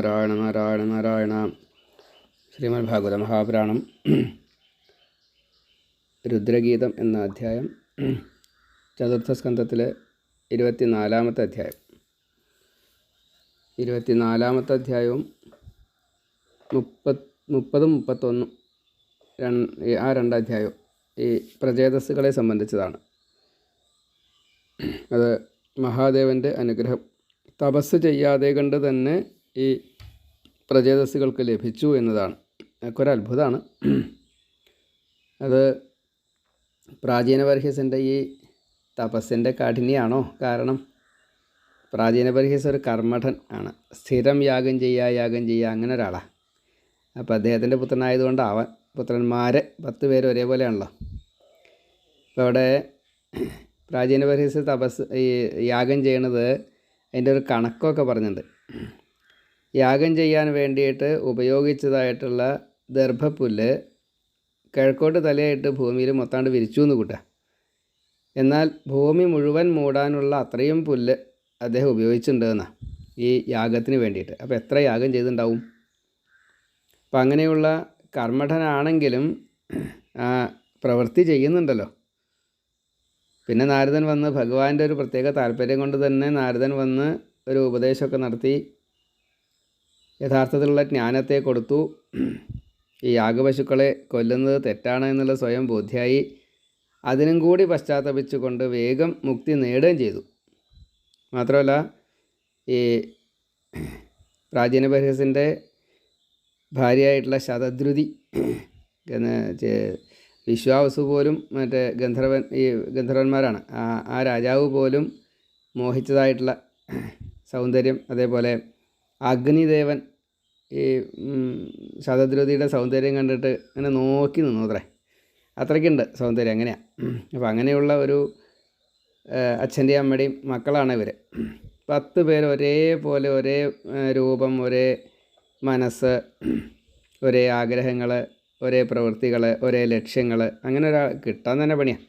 നാരായണ നാരായണ നാരായണ. ശ്രീമദ് ഭാഗവത മഹാപുരാണം രുദ്രഗീതം എന്ന അധ്യായം, ചതുർത്ഥ സ്കന്ധത്തിലെ 24-ാമത്തെ അധ്യായം. 24-ാമത്തെ അധ്യായവും 30-31 ആ രണ്ടധ്യായവും ഈ പ്രചേതസ്സുകളെ സംബന്ധിച്ചതാണ്. അത് മഹാദേവൻ്റെ അനുഗ്രഹം തപസ് ചെയ്യാതെ കണ്ട് തന്നെ ഈ പ്രചേതസ്സുകൾക്ക് ലഭിച്ചു എന്നതാണ്. അതൊക്കെ ഒരത്ഭുതമാണ്. അത് പ്രാചീനബർഹിസിൻ്റെ ഈ തപസ്സിൻ്റെ കാഠിന്യമാണോ കാരണം? പ്രാചീനബർഹിസ് ഒരു കർമ്മഠൻ ആണ്. സ്ഥിരം യാഗം ചെയ്യുക അങ്ങനെ ഒരാളാണ്. അപ്പോൾ അദ്ദേഹത്തിൻ്റെ പുത്രനായതുകൊണ്ടാവാൻ, പുത്രന്മാർ 10 പേര് ഒരേപോലെയാണല്ലോ. അപ്പോൾ അവിടെ പ്രാചീനബർഹിസ് ഈ യാഗം ചെയ്യണത് അതിൻ്റെ ഒരു കണക്കൊക്കെ പറഞ്ഞിട്ടുണ്ട്. യാഗം ചെയ്യാൻ വേണ്ടിയിട്ട് ഉപയോഗിച്ചതായിട്ടുള്ള ദർഭപ്പുല്ല് കിഴക്കോട്ട് തലയായിട്ട് ഭൂമിയിൽ മൊത്താണ്ട് വിരിച്ചു എന്ന് കൂട്ടുക. എന്നാൽ ഭൂമി മുഴുവൻ മൂടാനുള്ള അത്രയും പുല്ല് അദ്ദേഹം ഉപയോഗിച്ചിട്ടുണ്ടെന്നാണ് ഈ യാഗത്തിന് വേണ്ടിയിട്ട്. അപ്പോൾ എത്ര യാഗം ചെയ്തിട്ടുണ്ടാവും? അപ്പം അങ്ങനെയുള്ള കർമ്മഠനാണെങ്കിലും പ്രവൃത്തി ചെയ്യുന്നുണ്ടല്ലോ. പിന്നെ നാരദൻ വന്ന് ഭഗവാന്റെ ഒരു പ്രത്യേക താല്പര്യം കൊണ്ട് തന്നെ നാരദൻ വന്ന് ഒരു ഉപദേശമൊക്കെ നടത്തി യഥാർത്ഥത്തിലുള്ള ജ്ഞാനത്തെ കൊടുത്തു. ഈ യാഗപശുക്കളെ കൊല്ലുന്നത് തെറ്റാണ് എന്നുള്ള സ്വയം ബോധ്യമായി അതിനും കൂടി പശ്ചാത്തപിച്ചുകൊണ്ട് വേഗം മുക്തി നേടുകയും ചെയ്തു. മാത്രമല്ല ഈ പ്രാചീനബർഹിസിൻ്റെ ഭാര്യയായിട്ടുള്ള ശതദ്രുതി, വിശ്വാവസു പോലും മറ്റേ ഗന്ധർവന്മാരാണ്. ആ രാജാവ് പോലും മോഹിച്ചതായിട്ടുള്ള സൗന്ദര്യം, അതേപോലെ അഗ്നിദേവൻ ഈ ശതദ്രുതിയുടെ സൗന്ദര്യം കണ്ടിട്ട് അങ്ങനെ നോക്കി നിന്നു അത്രയ്ക്കുണ്ട് സൗന്ദര്യം. അങ്ങനെയാണ്. അപ്പോൾ അങ്ങനെയുള്ള ഒരു അച്ഛൻ്റെയും അമ്മയുടെയും മക്കളാണ് ഇവർ. 10 പേര് ഒരേപോലെ, ഒരേ രൂപം, ഒരേ മനസ്സ്, ഒരേ ആഗ്രഹങ്ങൾ, ഒരേ പ്രവൃത്തികൾ, ഒരേ ലക്ഷ്യങ്ങൾ, അങ്ങനെ ഒരാൾ കിട്ടാൻ തന്നെ പണിയാണ്.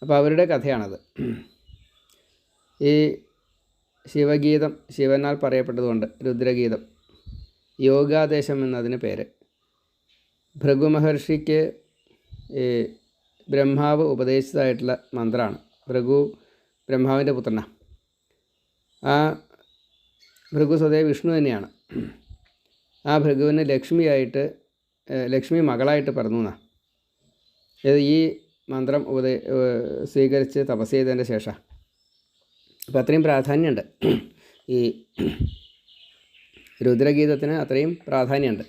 അപ്പോൾ അവരുടെ കഥയാണത്. ഈ ശിവഗീതം ശിവനാൽ പറയപ്പെട്ടതുകൊണ്ട് രുദ്രഗീതം, യോഗാദേശം എന്നതിന് പേര്. ഭൃഗു മഹർഷിക്ക് ഈ ബ്രഹ്മാവ് ഉപദേശിച്ചതായിട്ടുള്ള മന്ത്രമാണ്. ഭൃഗു ബ്രഹ്മാവിൻ്റെ പുത്രനാണ്. ആ ഭൃഗു സ്വതേ വിഷ്ണു തന്നെയാണ്. ആ ഭൃഗുവിന് ലക്ഷ്മി മകളായിട്ട് പിറന്നു എന്നാണ്. ഈ മന്ത്രം സ്വീകരിച്ച് തപസ് ചെയ്തതിൻ്റെ ശേഷം. അപ്പോൾ അത്രയും പ്രാധാന്യമുണ്ട് ഈ രുദ്രഗീതത്തിന്, അത്രയും പ്രാധാന്യമുണ്ട്.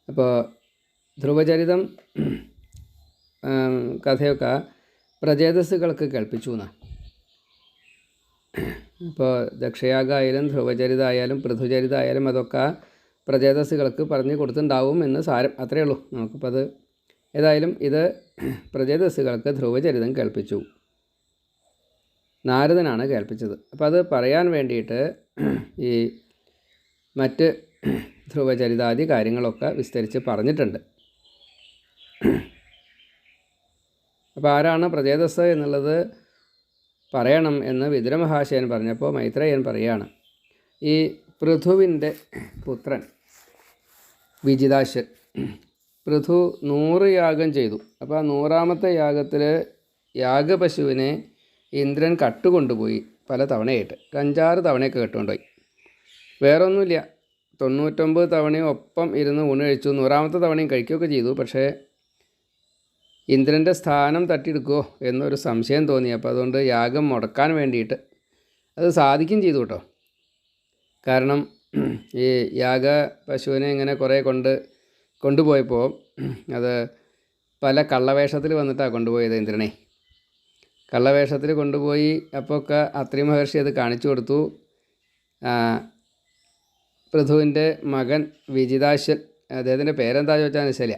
അപ്പോൾ ധ്രുവചരിതം കഥയൊക്കെ പ്രചേതസ്സുകൾക്ക് കേൾപ്പിച്ചു എന്നാണ്. ഇപ്പോൾ ദക്ഷയാഗമായാലും ധ്രുവചരിതമായാലും പൃഥുചരിതമായാലും അതൊക്കെ പ്രചേതസ്സുകൾക്ക് പറഞ്ഞു കൊടുത്തിട്ടുണ്ടാവും എന്ന് സാരം. അത്രയേ ഉള്ളൂ. നമുക്കിപ്പോൾ അത് ഏതായാലും ഇത് പ്രചേതസ്സുകൾക്ക് ധ്രുവചരിതം കേൾപ്പിച്ചു. നാരദനാണ് കേൾപ്പിച്ചത്. അപ്പോൾ അത് പറയാൻ വേണ്ടിയിട്ട് ഈ മറ്റ് ധ്രുവചരിതാദി കാര്യങ്ങളൊക്കെ വിസ്തരിച്ച് പറഞ്ഞിട്ടുണ്ട്. അപ്പോൾ ആരാണ് പ്രചേതസ് എന്നുള്ളത് പറയണം എന്ന് വിതുരമഹാശയൻ പറഞ്ഞപ്പോൾ മൈത്രേയൻ പറയുകയാണ്. ഈ പൃഥുവിൻ്റെ പുത്രൻ വിജിതാശ്വൻ, പൃഥു 100 യാഗം ചെയ്തു. അപ്പോൾ ആ 100ാമത്തെ യാഗത്തിൽ യാഗപശുവിനെ ഇന്ദ്രൻ കട്ടുകൊണ്ടുപോയി പല തവണയായിട്ട്. 5-6 തവണയൊക്കെ കെട്ടുകൊണ്ടുപോയി. വേറൊന്നുമില്ല, 99 തവണയും ഒപ്പം ഇരുന്ന് ഊണ് കഴിച്ചു. 100ാമത്തെ തവണയും കഴിക്കുകയൊക്കെ ചെയ്തു. പക്ഷേ ഇന്ദ്രൻ്റെ സ്ഥാനം തട്ടിയെടുക്കുമോ എന്നൊരു സംശയം തോന്നി. അപ്പോൾ അതുകൊണ്ട് യാഗം മുടക്കാൻ വേണ്ടിയിട്ട് അത് സാധിക്കും ചെയ്തു കേട്ടോ. കാരണം ഈ യാഗ പശുവിനെ ഇങ്ങനെ കുറേ കൊണ്ടുപോയപ്പോൾ അത് പല കള്ളവേഷത്തിൽ വന്നിട്ടാണ് കൊണ്ടുപോയത് ഇന്ദ്രനെ. കള്ളവേഷത്തിൽ കൊണ്ടുപോയി. അപ്പോൾ ഒക്കെ അത്രി മഹർഷി അത് കാണിച്ചു കൊടുത്തു. പൃഥുവിൻ്റെ മകൻ വിജിതാശ്വൻ, അദ്ദേഹത്തിൻ്റെ പേരെന്താ ചോദിച്ചാൽ മനസ്സില്ല.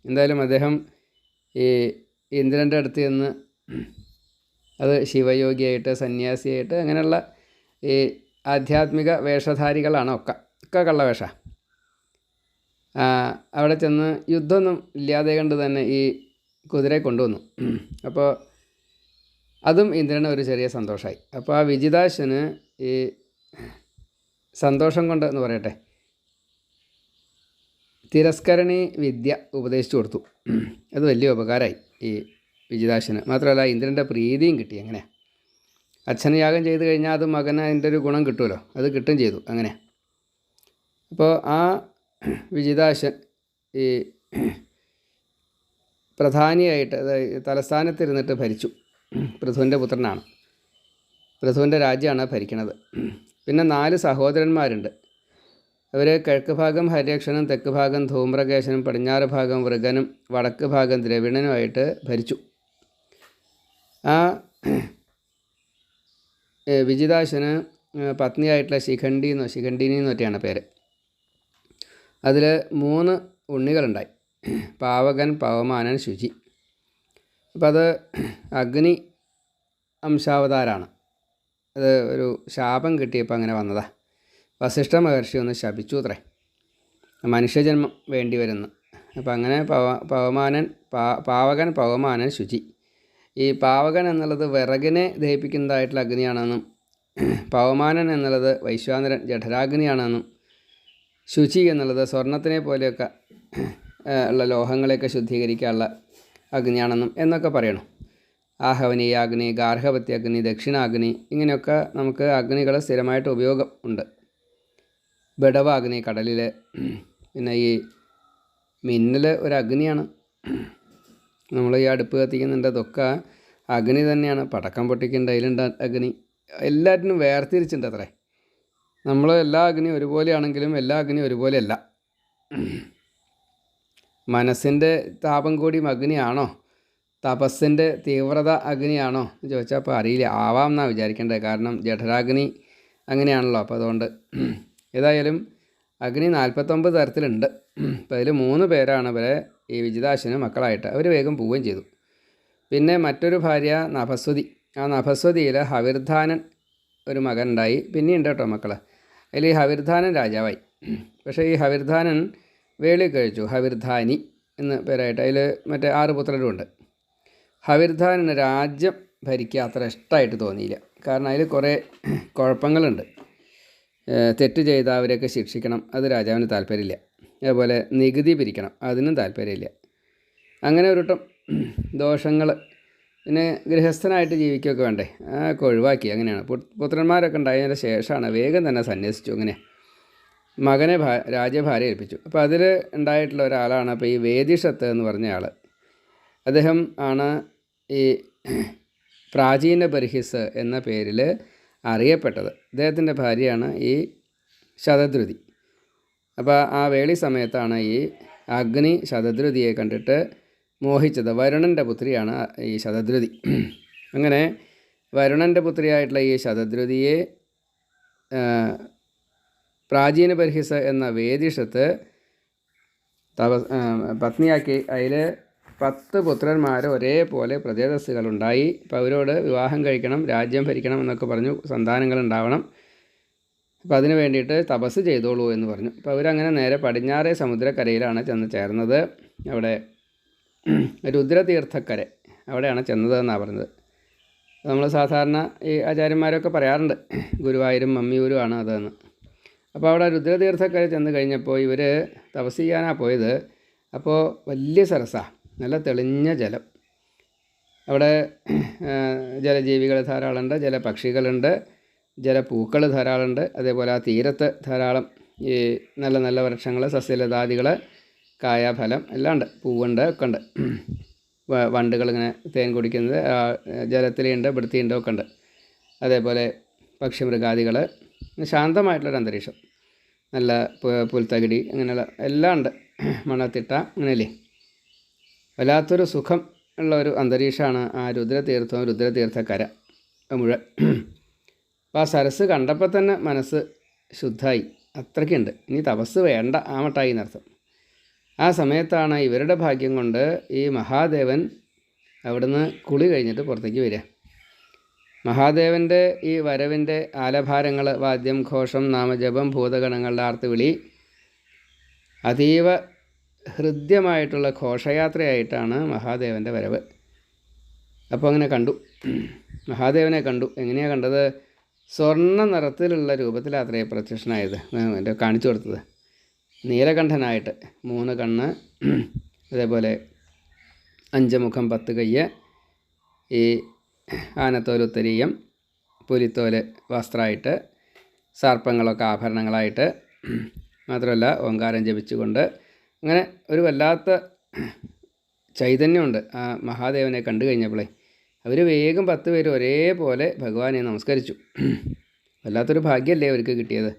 എന്തായാലും അദ്ദേഹം ഈ ഇന്ദ്രൻ്റെ അടുത്ത് ചെന്ന് അത് ശിവയോഗിയായിട്ട് സന്യാസിയായിട്ട് അങ്ങനെയുള്ള ഈ ആധ്യാത്മിക വേഷധാരികളാണ് ഒക്കെ കള്ളവേഷ. അവിടെ ചെന്ന് യുദ്ധമൊന്നും ഇല്ലാതെ കണ്ട് തന്നെ ഈ കുതിരയെ കൊണ്ടുവന്നു. അപ്പോൾ അതും ഇന്ദ്രന് ഒരു ചെറിയ സന്തോഷമായി. അപ്പോൾ ആ വിജിതാശ്വന് ഈ സന്തോഷം കൊണ്ട് എന്ന് പറയട്ടെ തിരസ്കരണി വിദ്യ ഉപദേശിച്ചു കൊടുത്തു. അത് വലിയ ഉപകാരമായി ഈ വിജിതാശന്. മാത്രമല്ല ഇന്ദ്രൻ്റെ പ്രീതിയും കിട്ടി. അങ്ങനെ അച്ഛന് യാഗം ചെയ്ത് കഴിഞ്ഞാൽ അത് മകന് അതിൻ്റെ ഒരു ഗുണം കിട്ടുമല്ലോ, അത് കിട്ടും ചെയ്തു. അങ്ങനെ അപ്പോൾ ആ വിജിതാശൻ ഈ പ്രധാനിയായിട്ട് തലസ്ഥാനത്തിരുന്നിട്ട് ഭരിച്ചു. പൃഥുവിൻ്റെ പുത്രനാണ്, പൃഥുവിൻ്റെ രാജ്യമാണ് ഭരിക്കുന്നത്. പിന്നെ 4 സഹോദരന്മാരുണ്ട്. അവർ കിഴക്ക് ഭാഗം ഹര്യക്ഷനും, തെക്ക് ഭാഗം ധൂമ്രകേശനും, പടിഞ്ഞാറ് ഭാഗം വൃഗനും, വടക്ക് ഭാഗം ദ്രവിണനുമായിട്ട് ഭരിച്ചു. ആ വിജിതാശന് പത്നിയായിട്ടുള്ള ശിഖണ്ഡിനി എന്നൊക്കെയാണ് പേര്. അതിൽ 3 ഉണ്ണികളുണ്ടായി: പാവകൻ, പവമാനൻ, ശുചി. അപ്പം അത് അഗ്നി അംശാവതാരമാണ്. അത് ഒരു ശാപം കിട്ടിയപ്പോൾ അങ്ങനെ വന്നതാണ്. വസിഷ്ഠ മഹർഷി ഒന്ന് ശപിച്ചു അത്രേ, മനുഷ്യജന്മം വേണ്ടി വരുന്നു. അപ്പം അങ്ങനെ പാവകൻ, പവമാനൻ, ശുചി. ഈ പാവകൻ എന്നുള്ളത് വിറകിനെ ദഹിപ്പിക്കുന്നതായിട്ടുള്ള അഗ്നിയാണെന്നും, പവമാനൻ എന്നുള്ളത് വൈശ്വാനരൻ ജഠരാഗ്നിയാണെന്നും, ശുചി എന്നുള്ളത് സ്വർണത്തിനെ പോലെയൊക്കെ ഉള്ള ലോഹങ്ങളെയൊക്കെ ശുദ്ധീകരിക്കാനുള്ള അഗ്നിയാണെന്നും എന്നൊക്കെ പറയണം. ആഹവനീയാഗ്നി, ഗാർഹപത്യാഗ്നി, ദക്ഷിണാഗ്നി, ഇങ്ങനെയൊക്കെ നമുക്ക് അഗ്നികൾ സ്ഥിരമായിട്ട് ഉപയോഗം ഉണ്ട്. ബഡവാഗ്നി കടലിൽ. പിന്നെ ഈ മിന്നൽ ഒരു അഗ്നിയാണ്. നമ്മൾ ഈ അടുപ്പ് കത്തിക്കുന്നുണ്ട്, അതൊക്കെ അഗ്നി തന്നെയാണ്. പടക്കം പൊട്ടിക്കുന്നുണ്ട്, അതിലുണ്ട് അഗ്നി. എല്ലാറ്റിനും വേർതിരിച്ചിട്ടുണ്ട് അത്രേ. നമ്മൾ എല്ലാ അഗ്നിയും ഒരുപോലെയാണെങ്കിലും എല്ലാ അഗ്നിയും ഒരുപോലെയല്ല. മനസ്സിൻ്റെ താപം കൂടി അഗ്നിയാണോ, തപസ്സിൻ്റെ തീവ്രത അഗ്നിയാണോ എന്ന് ചോദിച്ചാൽ അപ്പോൾ അറിയില്ല. ആവാം എന്നാണ് വിചാരിക്കേണ്ടത്. കാരണം ജഠരാഗ്നി അങ്ങനെയാണല്ലോ. അപ്പോൾ അതുകൊണ്ട് ഏതായാലും അഗ്നി 49 തരത്തിലുണ്ട്. അപ്പോൾ അതിൽ 3 പേരാണ് ഇവരെ ഈ വിജിതാശന് മക്കളായിട്ട്. അവർ വേഗം പോവുകയും ചെയ്തു. പിന്നെ മറ്റൊരു ഭാര്യ നഭസ്വതി. ആ നഭസ്വതിയിൽ ഹവിർധാനൻ ഒരു മകനുണ്ടായി. പിന്നെയുണ്ട് കേട്ടോ മക്കൾ. അതിൽ ഈ ഹവിർധാനൻ രാജാവായി. പക്ഷേ ഈ ഹവിർധാനൻ വേളി കഴിച്ചു. ഹവിർധാനി എന്ന് പേരായിട്ട്. അതിൽ മറ്റേ 6 പുത്രരുമുണ്ട്. ഹവിർധാനന് രാജ്യം ഭരിക്കുക അത്ര ഇഷ്ടമായിട്ട് തോന്നിയില്ല. കാരണം അതിൽ കുറേ കുഴപ്പങ്ങളുണ്ട്. തെറ്റ് ചെയ്ത അവരെയൊക്കെ ശിക്ഷിക്കണം, അത് രാജാവിന് താല്പര്യമില്ല. അതുപോലെ നികുതി പിരിക്കണം, അതിനും താല്പര്യമില്ല. അങ്ങനെ ഒരുട്ടം ദോഷങ്ങൾ. പിന്നെ ഗൃഹസ്ഥനായിട്ട് ജീവിക്കുകയൊക്കെ വേണ്ടേ, ഒക്കെ ഒഴിവാക്കി. അങ്ങനെയാണ്. പുത്രന്മാരൊക്കെ ഉണ്ടായതിന് ശേഷമാണ് വേഗം തന്നെ സന്യസിച്ചു. അങ്ങനെ മകനെ രാജ്യഭാര്യ ഏൽപ്പിച്ചു. അപ്പോൾ അതിൽ ഉണ്ടായിട്ടുള്ള ഒരാളാണ് അപ്പോൾ ഈ വേദിഷത്ത് എന്ന് പറഞ്ഞ ആൾ. അദ്ദേഹം ആണ് ഈ പ്രാചീന ബർഹിസ് എന്ന പേരിൽ അറിയപ്പെട്ടത്. അദ്ദേഹത്തിൻ്റെ ഭാര്യയാണ് ഈ ശതദ്രുതി. അപ്പോൾ ആ വേളി സമയത്താണ് ഈ അഗ്നി ശതദ്രുതിയെ കണ്ടിട്ട് മോഹിച്ചത്. വരുണൻ്റെ പുത്രിയാണ് ഈ ശതദ്രുതി. അങ്ങനെ വരുണൻ്റെ പുത്രിയായിട്ടുള്ള ഈ ശതദ്രുതിയെ പ്രാചീന ബർഹിസ് എന്ന വേദിഷത്ത് പത്നിയാക്കി. അതിൽ 10 പുത്രന്മാർ ഒരേപോലെ പ്രജേതസ്സുകളുണ്ടായി. അപ്പോൾ അവരോട് വിവാഹം കഴിക്കണം, രാജ്യം ഭരിക്കണം എന്നൊക്കെ പറഞ്ഞു, സന്താനങ്ങളുണ്ടാവണം. അപ്പോൾ അതിന് വേണ്ടിയിട്ട് തപസ് ചെയ്തോളൂ എന്ന് പറഞ്ഞു. അപ്പോൾ അവരങ്ങനെ നേരെ പടിഞ്ഞാറേ സമുദ്രക്കരയിലാണ് ചെന്ന് ചേർന്നത്. അവിടെ രുദ്രതീർത്ഥക്കര അവിടെയാണ് ചെന്നതെന്നാണ് പറഞ്ഞത്. നമ്മൾ സാധാരണ ഈ ആചാര്യന്മാരൊക്കെ പറയാറുണ്ട് ഗുരുവായൂരും മമ്മിയൂരുമാണ് അതെന്ന്. അപ്പോൾ അവിടെ രുദ്രതീർത്ഥക്കര ചെന്ന് കഴിഞ്ഞപ്പോൾ ഇവർ തപസ് ചെയ്യാനാണ് പോയത്. അപ്പോൾ വലിയ സരസാണ്, നല്ല തെളിഞ്ഞ ജലം. അവിടെ ജലജീവികൾ ധാരാളമുണ്ട്, ജലപക്ഷികളുണ്ട്, ജലപ്പൂക്കൾ ധാരാളമുണ്ട്. അതേപോലെ ആ തീരത്ത് ധാരാളം ഈ നല്ല നല്ല വൃക്ഷങ്ങൾ, സസ്യലതാദികൾ, കായാഫലം എല്ലാം ഉണ്ട്, പൂവുണ്ട്, ഒക്കെ ഉണ്ട്. വണ്ടുകളിങ്ങനെ തേൻ കുടിക്കുന്നത് ജലത്തിലുണ്ട്, വൃത്തിയുണ്ട്, ഒക്കെ ഉണ്ട്. അതേപോലെ പക്ഷിമൃഗാദികൾ, ശാന്തമായിട്ടുള്ളൊരു അന്തരീക്ഷം, നല്ല പുൽത്തകിടി, അങ്ങനെയുള്ള എല്ലാം ഉണ്ട്. മണത്തിട്ട അങ്ങനെയല്ലേ, വല്ലാത്തൊരു സുഖം ഉള്ള ഒരു അന്തരീക്ഷമാണ് ആ രുദ്രതീർത്ഥവും രുദ്രതീർത്ഥക്കര മുഴുവൻ. അപ്പോൾ ആ സരസ് കണ്ടപ്പോൾ തന്നെ മനസ്സ് ശുദ്ധമായി, അത്രയ്ക്കുണ്ട്. ഇനി തപസ് വേണ്ട, ആമട്ടായി എന്നർത്ഥം. ആ സമയത്താണ് ഇവരുടെ ഭാഗ്യം കൊണ്ട് ഈ മഹാദേവൻ അവിടുന്ന് കുളി കഴിഞ്ഞിട്ട് പുറത്തേക്ക് വരിക. മഹാദേവൻ്റെ ഈ വരവിൻ്റെ ആലഭാരങ്ങൾ, വാദ്യം, ഘോഷം, നാമജപം, ഭൂതഗണങ്ങളുടെ ആർത്തുവിളി, അതീവ ഹൃദ്യമായിട്ടുള്ള ഘോഷയാത്രയായിട്ടാണ് മഹാദേവൻ്റെ വരവ്. അപ്പോൾ അങ്ങനെ കണ്ടു, മഹാദേവനെ കണ്ടു. എങ്ങനെയാണ് കണ്ടത്? സ്വർണ്ണ നിറത്തിലുള്ള രൂപത്തിലാത്രേ പ്രത്യക്ഷനായത്, കാണിച്ചു കൊടുത്തത്. നീലകണ്ഠനായിട്ട് 3 കണ്ണ്, അതേപോലെ 5 മുഖം 10 കയ്യ്, ഈ ആനത്തോൽ ഉത്തരീയം, പുലിത്തോൽ വസ്ത്രമായിട്ട്, സർപ്പങ്ങളൊക്കെ ആഭരണങ്ങളായിട്ട്, മാത്രമല്ല ഓങ്കാരം ജപിച്ചുകൊണ്ട് അങ്ങനെ ഒരു വല്ലാത്ത ചൈതന്യമുണ്ട് ആ മഹാദേവനെ കണ്ടു കഴിഞ്ഞപ്പോഴേ. അവർ വേഗം 10 പേര് ഒരേപോലെ ഭഗവാനെ നമസ്കരിച്ചു. വല്ലാത്തൊരു ഭാഗ്യമല്ലേ അവർക്ക് കിട്ടിയത്.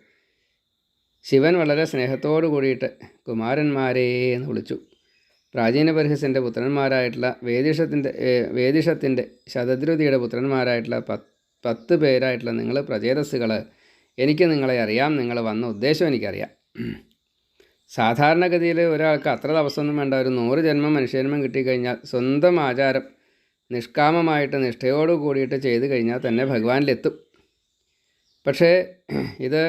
ശിവൻ വളരെ സ്നേഹത്തോടു കൂടിയിട്ട് കുമാരന്മാരേ എന്ന് വിളിച്ചു. പ്രാചീന ബർഹിസിൻ്റെ പുത്രന്മാരായിട്ടുള്ള വേദിഷത്തിൻ്റെ ശതദ്രുതിയുടെ പുത്രന്മാരായിട്ടുള്ള 10 പേരായിട്ടുള്ള നിങ്ങൾ പ്രചേതസ്സുകൾ, എനിക്ക് നിങ്ങളെ അറിയാം, നിങ്ങൾ വന്ന ഉദ്ദേശം എനിക്കറിയാം. സാധാരണഗതിയിൽ ഒരാൾക്ക് അത്ര തപസ്സൊന്നും വേണ്ട. ഒരു 100 ജന്മം മനുഷ്യജന്മം കിട്ടിക്കഴിഞ്ഞാൽ സ്വന്തം ആചാരം നിഷ്കാമമായിട്ട് നിഷ്ഠയോട് കൂടിയിട്ട് ചെയ്തു കഴിഞ്ഞാൽ തന്നെ ഭഗവാനിലെത്തും. പക്ഷേ ഇത്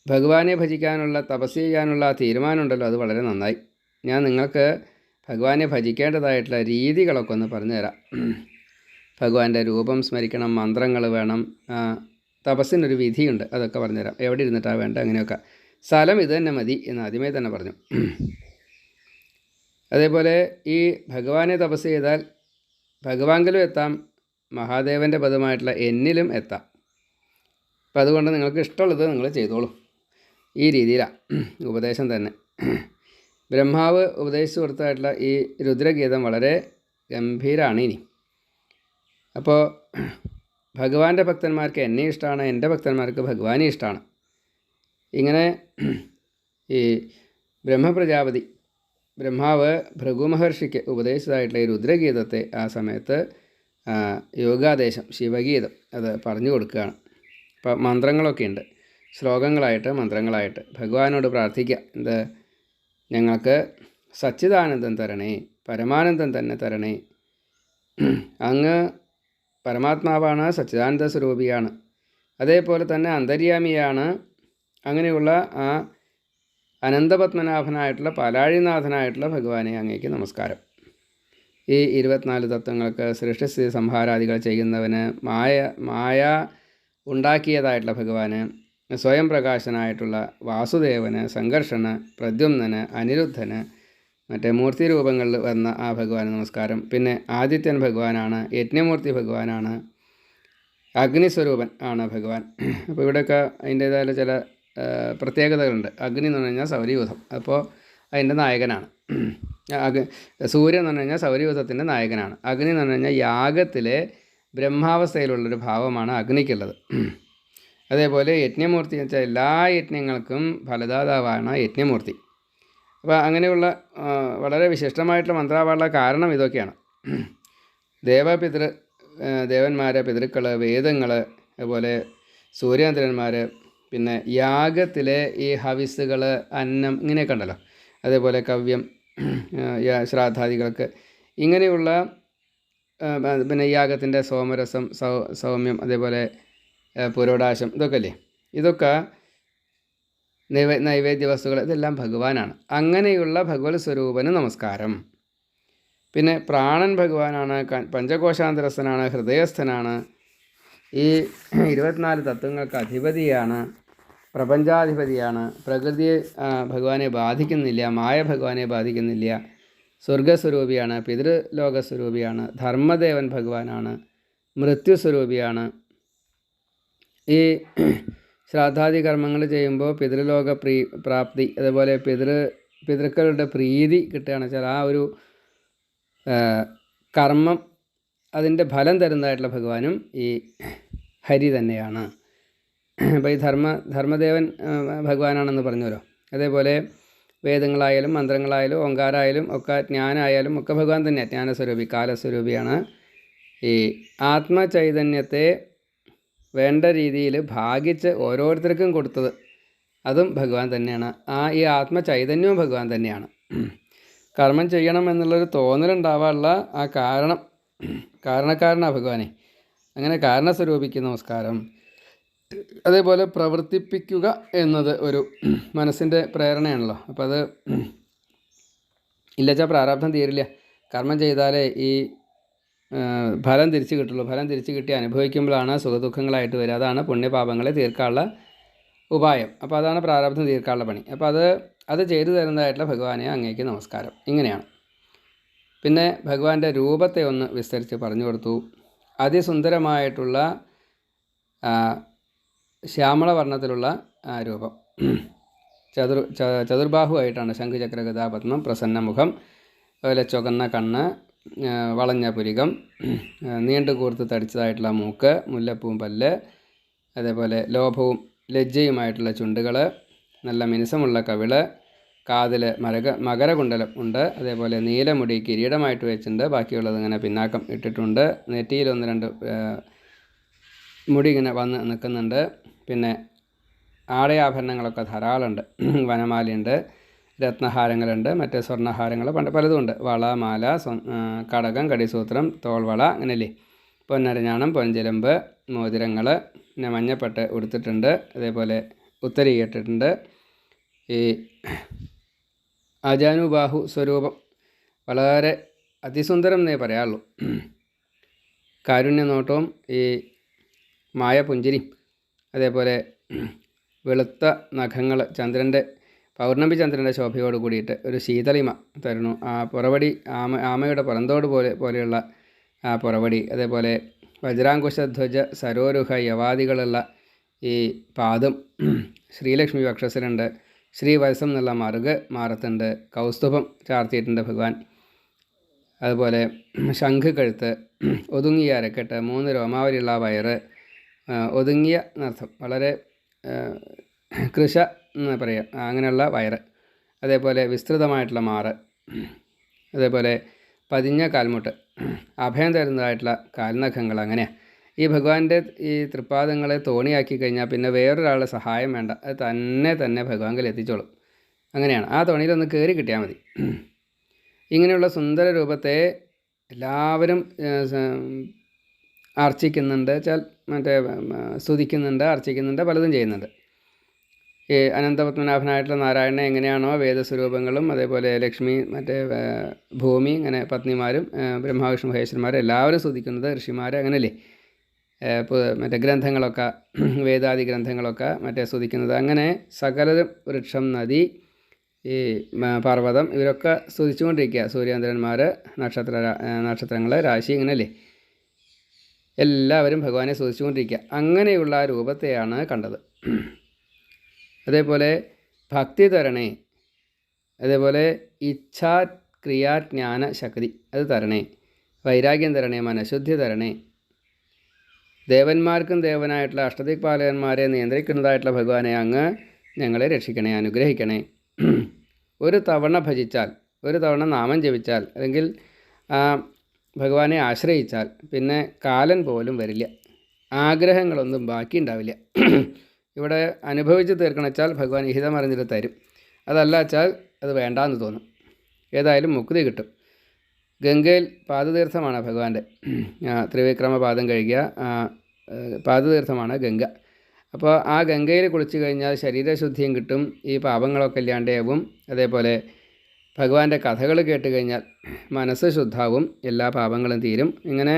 ഭഗവാനെ ഭജിക്കാനുള്ള, തപസ് ചെയ്യാനുള്ള ആ തീരുമാനമുണ്ടല്ലോ, അത് വളരെ നന്നായി. ഞാൻ നിങ്ങൾക്ക് ഭഗവാനെ ഭജിക്കേണ്ടതായിട്ടുള്ള രീതികളൊക്കെ ഒന്ന് പറഞ്ഞു തരാം. ഭഗവാന്റെ രൂപം സ്മരിക്കണം, മന്ത്രങ്ങൾ വേണം, തപസ്സിനൊരു വിധിയുണ്ട്, അതൊക്കെ പറഞ്ഞുതരാം. എവിടെ ഇരുന്നിട്ടാണ് വേണ്ട, അങ്ങനെയൊക്കെ. സ്ഥലം ഇത് തന്നെ മതി എന്ന് ആദ്യമേ തന്നെ പറഞ്ഞു. അതേപോലെ ഈ ഭഗവാനെ തപസ് ചെയ്താൽ ഭഗവാങ്കിലും എത്താം, മഹാദേവൻ്റെ പദമായിട്ടുള്ള എന്നിലും എത്താം. അപ്പം അതുകൊണ്ട് നിങ്ങൾക്ക് ഇഷ്ടമുള്ളത് നിങ്ങൾ ചെയ്തോളൂ. ഈ രീതിയിലാണ് ഉപദേശം തന്നെ. ബ്രഹ്മാവ് ഉപദേശിച്ചു കൊടുത്തായിട്ടുള്ള ഈ രുദ്രഗീതം വളരെ ഗംഭീരമാണ്. ഇനി അപ്പോൾ ഭഗവാന്റെ ഭക്തന്മാർക്ക് എന്നെ ഇഷ്ടമാണ്, എൻ്റെ ഭക്തന്മാർക്ക് ഭഗവാനെ ഇഷ്ടമാണ്. ഇങ്ങനെ ഈ ബ്രഹ്മാവ് ഭൃഗു മഹർഷിക്ക് ഉപദേശിച്ചതായിട്ടുള്ള ഈ രുദ്രഗീതത്തെ ആ സമയത്ത് യോഗാദേശം, ശിവഗീതം, അത് പറഞ്ഞു കൊടുക്കുകയാണ്. അപ്പോൾ മന്ത്രങ്ങളൊക്കെ ഉണ്ട്, ശ്ലോകങ്ങളായിട്ട് മന്ത്രങ്ങളായിട്ട് ഭഗവാനോട് പ്രാർത്ഥിക്കുക. എന്ത്, ഞങ്ങൾക്ക് സച്ചിദാനന്ദം തരണേ, പരമാനന്ദം തന്നെ തരണേ. അങ്ങ് പരമാത്മാവാണ്, സച്ചിദാനന്ദ സ്വരൂപിയാണ്, അതേപോലെ തന്നെ അന്തര്യാമിയാണ്. അങ്ങനെയുള്ള ആ അനന്തപത്മനാഭനായിട്ടുള്ള പാലാഴിനാഥനായിട്ടുള്ള ഭഗവാനെ അങ്ങേക്ക് നമസ്കാരം. ഈ 24 തത്വങ്ങൾക്ക് സൃഷ്ടിസ്ഥിതി സംഹാരാദികൾ ചെയ്യുന്നവന്, മായ ഉണ്ടാക്കിയതായിട്ടുള്ള ഭഗവാന്, സ്വയം പ്രകാശനായിട്ടുള്ള വാസുദേവന്, സംഘർഷന്, പ്രദ്യുമ്നന്, അനിരുദ്ധന്, മറ്റേ മൂർത്തി രൂപങ്ങളിൽ വന്ന ആ ഭഗവാന് നമസ്കാരം. പിന്നെ ആദിത്യൻ ഭഗവാനാണ്, യജ്ഞമൂർത്തി ഭഗവാനാണ്, അഗ്നിസ്വരൂപൻ ആണ് ഭഗവാൻ. അപ്പോൾ ഇവിടെയൊക്കെ അതിൻ്റേതായ ചില പ്രത്യേകതകളുണ്ട്. അഗ്നി എന്ന് പറഞ്ഞു കഴിഞ്ഞാൽ സൗരയൂഥം, അപ്പോൾ അതിൻ്റെ നായകനാണ്. സൂര്യൻ എന്ന് പറഞ്ഞു കഴിഞ്ഞാൽ സൗരയൂഥത്തിൻ്റെ നായകനാണ്. അഗ്നി എന്ന് പറഞ്ഞു കഴിഞ്ഞാൽ യാഗത്തിലെ ബ്രഹ്മാവസ്ഥയിലുള്ളൊരു ഭാവമാണ് അഗ്നിക്കുള്ളത്. അതേപോലെ യജ്ഞമൂർത്തി എന്ന് വെച്ചാൽ എല്ലാ യജ്ഞങ്ങൾക്കും ഫലദാതാവാണ് യജ്ഞമൂർത്തി. അപ്പോൾ അങ്ങനെയുള്ള വളരെ വിശിഷ്ടമായിട്ടുള്ള മന്ത്രാവാളുടെ കാരണം ഇതൊക്കെയാണ്. ദേവന്മാർ, പിതൃക്കൾ, വേദങ്ങൾ, അതുപോലെ സൂര്യേന്ദ്രന്മാർ, പിന്നെ യാഗത്തിലെ ഈ ഹവിസുകൾ, അന്നം, ഇങ്ങനെയൊക്കെ ഉണ്ടല്ലോ. അതേപോലെ കവ്യം, ശ്രാദ്ധാദികൾക്ക് ഇങ്ങനെയുള്ള, പിന്നെ യാഗത്തിൻ്റെ സോമരസം, സൗമ്യം, അതേപോലെ പുരോടാശം, ഇതൊക്കെ അല്ലേ, ഇതൊക്കെ നൈവേദ്യ വസ്തുക്കൾ, ഇതെല്ലാം ഭഗവാനാണ്. അങ്ങനെയുള്ള ഭഗവത് സ്വരൂപന് നമസ്കാരം. പിന്നെ പ്രാണൻ ഭഗവാനാണ്, പഞ്ചകോശാന്തരസ്ഥനാണ്, ഹൃദയസ്ഥനാണ്, ഈ 24 തത്വങ്ങൾക്ക് അധിപതിയാണ്, പ്രപഞ്ചാധിപതിയാണ്. പ്രകൃതിയെ ഭഗവാനെ ബാധിക്കുന്നില്ല, മായ ഭഗവാനെ ബാധിക്കുന്നില്ല, സ്വർഗസ്വരൂപിയാണ്, പിതൃലോകസ്വരൂപിയാണ്, ധർമ്മദേവൻ ഭഗവാനാണ്, മൃത്യുസ്വരൂപിയാണ്. ഈ ശ്രാദ്ധാദി കർമ്മങ്ങൾ ചെയ്യുമ്പോൾ പിതൃലോക പ്രാപ്തി, അതേപോലെ പിതൃക്കളുടെ പ്രീതി കിട്ടുകയാണെന്ന് വെച്ചാൽ ആ ഒരു കർമ്മം, അതിൻ്റെ ഫലം തരുന്നതായിട്ടുള്ള ഭഗവാനും ഈ ഹരി തന്നെയാണ്. അപ്പോൾ ഈ ധർമ്മദേവൻ ഭഗവാനാണെന്ന് പറഞ്ഞല്ലോ. അതേപോലെ വേദങ്ങളായാലും മന്ത്രങ്ങളായാലും ഓങ്കാരായാലും ഒക്കെ, ജ്ഞാനമായാലും ഒക്കെ ഭഗവാൻ തന്നെയാണ്. ജ്ഞാനസ്വരൂപി, കാലസ്വരൂപിയാണ്. ഈ ആത്മചൈതന്യത്തെ വേണ്ട രീതിയിൽ ഭാഗിച്ച് ഓരോരുത്തർക്കും കൊടുത്തത് അതും ഭഗവാൻ തന്നെയാണ്. ഈ ആത്മചൈതന്യവും ഭഗവാൻ തന്നെയാണ്. കർമ്മം ചെയ്യണം എന്നുള്ളൊരു തോന്നലുണ്ടാവാനുള്ള ആ കാരണക്കാരനാണ് ഭഗവാനെ. അങ്ങനെ കാരണസ്വരൂപിക്ക് നമസ്കാരം. അതേപോലെ പ്രവർത്തിപ്പിക്കുക എന്നത് ഒരു മനസ്സിൻ്റെ പ്രേരണയാണല്ലോ. അപ്പോൾ അത് ഇല്ലച്ചാൽ പ്രാരാബ്ധം തീരില്ല. കർമ്മം ചെയ്താലേ ഈ ഫലം തിരിച്ച് കിട്ടുള്ളൂ. ഫലം തിരിച്ച് കിട്ടി അനുഭവിക്കുമ്പോഴാണ് സുഖദുഃഖങ്ങളായിട്ട് വരിക. അതാണ് പുണ്യപാപങ്ങളെ തീർക്കാനുള്ള ഉപായം. അപ്പോൾ അതാണ് പ്രാരബ്ധം തീർക്കാനുള്ള പണി. അപ്പോൾ അത് ചെയ്തു തരുന്നതായിട്ടുള്ള ഭഗവാനെ അങ്ങേക്ക് നമസ്കാരം. ഇങ്ങനെയാണ്. പിന്നെ ഭഗവാന്റെ രൂപത്തെ ഒന്ന് വിസ്തരിച്ച് പറഞ്ഞു കൊടുത്തു. അതിസുന്ദരമായിട്ടുള്ള ശ്യാമളവർണ്ണത്തിലുള്ള രൂപം, ചതുർബാഹുവായിട്ടാണ്. ശംഖുചക്ര ഗദാപത്മം, പ്രസന്നമുഖം, അതുപോലെ ചുവന്ന കണ്ണ്, വളഞ്ഞ പുരികം, നീണ്ടു കൂർത്ത് തടിച്ചതായിട്ടുള്ള മൂക്ക്, മുല്ലപ്പൂവും പല്ല്, അതേപോലെ ലോഭവും ലജ്ജയുമായിട്ടുള്ള ചുണ്ടുകൾ, നല്ല മിനുസമുള്ള കവിള്, കാതിൽ മകരകുണ്ടലം ഉണ്ട്, അതേപോലെ നീലമുടി കിരീടമായിട്ട് വെച്ചിട്ടുണ്ട്. ബാക്കിയുള്ളത് ഇങ്ങനെ പിന്നാക്കം ഇട്ടിട്ടുണ്ട്. നെറ്റിയിൽ 1-2 മുടി ഇങ്ങനെ വന്ന് നിൽക്കുന്നുണ്ട്. പിന്നെ ആടയാഭരണങ്ങളൊക്കെ ധാരാളമുണ്ട്. വനമാലയുണ്ട്, രത്നഹാരങ്ങളുണ്ട്, മറ്റേ സ്വർണ്ണഹാരങ്ങൾ പലതുമുണ്ട്. വള, മാല, കടകം, കടിസൂത്രം, തോൾവള, അങ്ങനെയല്ലേ. പൊന്നരഞ്ഞാണം, പൊൻചിലമ്പ്, മോതിരങ്ങൾ, പിന്നെ മഞ്ഞപ്പട്ട് ഉടുത്തിട്ടുണ്ട്. അതേപോലെ ഉത്തരി ഇട്ടിട്ടുണ്ട്. ഈ അജാനുബാഹു സ്വരൂപം വളരെ അതിസുന്ദരം എന്നേ പറയാറുള്ളൂ. കാരുണ്യനോട്ടവും ഈ മായപുഞ്ചിരിയും, അതേപോലെ വെളുത്ത നഖങ്ങൾ, പൗർണമി ചന്ദ്രൻ്റെ ശോഭയോട് കൂടിയിട്ട് ഒരു ശീതളിമ തരുന്നു. ആ പുറവടി ആമയുടെ പുറന്തോട് പോലെയുള്ള ആ പുറവടി, അതേപോലെ വജ്രാങ്കുശധ്വജ സരോരുഹ യവാദികളുള്ള ഈ പാദം, ശ്രീലക്ഷ്മി വക്ഷസിലുണ്ട്, ശ്രീവത്സം എന്നുള്ള മാറത്തുണ്ട്, കൗസ്തുഭം ചാർത്തിയിട്ടുണ്ട് ഭഗവാൻ. അതുപോലെ ശംഖ് കഴുത്ത്, ഒതുങ്ങിയ അരക്കെട്ട്, 3 രോമാവലിയുള്ള വയറ്, ഒതുങ്ങിയ എന്നർത്ഥം, വളരെ കൃശ എന്ന് പറയാം, അങ്ങനെയുള്ള വയറ്, അതേപോലെ വിസ്തൃതമായിട്ടുള്ള മാറ്, അതേപോലെ പതിഞ്ഞ കാൽമുട്ട്, അഭയം തരുന്നതായിട്ടുള്ള കാൽനഖങ്ങൾ. അങ്ങനെയാണ് ഈ ഭഗവാന്റെ ഈ തൃപ്പാദങ്ങളെ തോണിയാക്കി കഴിഞ്ഞാൽ പിന്നെ വേറൊരാളുടെ സഹായം വേണ്ട, അത് തന്നെ ഭഗവാങ്കിൽ എത്തിച്ചോളും. അങ്ങനെയാണ്. ആ തോണിയിലൊന്ന് കയറി കിട്ടിയാൽ മതി. ഇങ്ങനെയുള്ള സുന്ദര രൂപത്തെ എല്ലാവരും അർച്ചിക്കുന്നുണ്ട്, സ്തുതിക്കുന്നുണ്ട്, അർച്ചിക്കുന്നുണ്ട്, പലതും ചെയ്യുന്നുണ്ട്. ഈ അനന്തപത്മനാഭനായിട്ടുള്ള നാരായണനെ എങ്ങനെയാണോ വേദസ്വരൂപങ്ങളും, അതേപോലെ ലക്ഷ്മി, മറ്റേ ഭൂമി, ഇങ്ങനെ പത്നിമാരും, ബ്രഹ്മാവിഷ്ണു മഹേശ്വരന്മാരും എല്ലാവരും സ്തുതിക്കുന്നത്, ഋഷിമാർ, അങ്ങനെയല്ലേ. മറ്റേ ഗ്രന്ഥങ്ങളൊക്കെ, വേദാദി ഗ്രന്ഥങ്ങളൊക്കെ മറ്റേ സ്തുതിക്കുന്നത്. അങ്ങനെ സകലരും, വൃക്ഷം, നദി, ഈ പർവ്വതം, ഇവരൊക്കെ സ്തുതിച്ചുകൊണ്ടിരിക്കുക. സൂര്യേന്ദ്രന്മാർ, നക്ഷത്രങ്ങൾ, രാശി, ഇങ്ങനെയല്ലേ, എല്ലാവരും ഭഗവാനെ സ്തുതിച്ചുകൊണ്ടിരിക്കുക. അങ്ങനെയുള്ള ആ രൂപത്തെയാണ് കണ്ടത്. അതേപോലെ ഭക്തി തരണേ, അതേപോലെ ഇച്ഛാ, ക്രിയാ, ജ്ഞാന, ശക്തി അത് തരണേ, വൈരാഗ്യം തരണേ, മനഃശുദ്ധി തരണേ, ദേവന്മാർക്കും ദേവനായിട്ടുള്ള അഷ്ടദിക്പാലകന്മാരെ നിയന്ത്രിക്കുന്നതായിട്ടുള്ള ഭഗവാനെ അങ്ങ് ഞങ്ങളെ രക്ഷിക്കണേ, അനുഗ്രഹിക്കണേ. ഒരു തവണ ഭജിച്ചാൽ, ഒരു തവണ നാമം ജപിച്ചാൽ, അല്ലെങ്കിൽ ഭഗവാനെ ആശ്രയിച്ചാൽ പിന്നെ കാലൻ പോലും വരില്ല, ആഗ്രഹങ്ങളൊന്നും ബാക്കി ഉണ്ടാവില്ല. ഇവിടെ അനുഭവിച്ച് തീർക്കണച്ചാൽ ഭഗവാൻ ഹിതം അറിഞ്ഞിട്ട് തരും, അതല്ല വെച്ചാൽ അത് വേണ്ടാന്ന് തോന്നും. ഏതായാലും മുക്തി കിട്ടും. ഗംഗയിൽ പാദതീർത്ഥമാണ് ഭഗവാന്റെ. ത്രിവിക്രമ പാദം കഴുകിയ പാദതീർത്ഥമാണ് ഗംഗ. അപ്പോൾ ആ ഗംഗയിൽ കുളിച്ചു കഴിഞ്ഞാൽ ശരീരശുദ്ധിയും കിട്ടും, ഈ പാപങ്ങളൊക്കെ ഇല്ലാണ്ടാവും. അതേപോലെ ഭഗവാന്റെ കഥകൾ കേട്ട് കഴിഞ്ഞാൽ മനസ്സ് ശുദ്ധാവും, എല്ലാ പാപങ്ങളും തീരും. ഇങ്ങനെ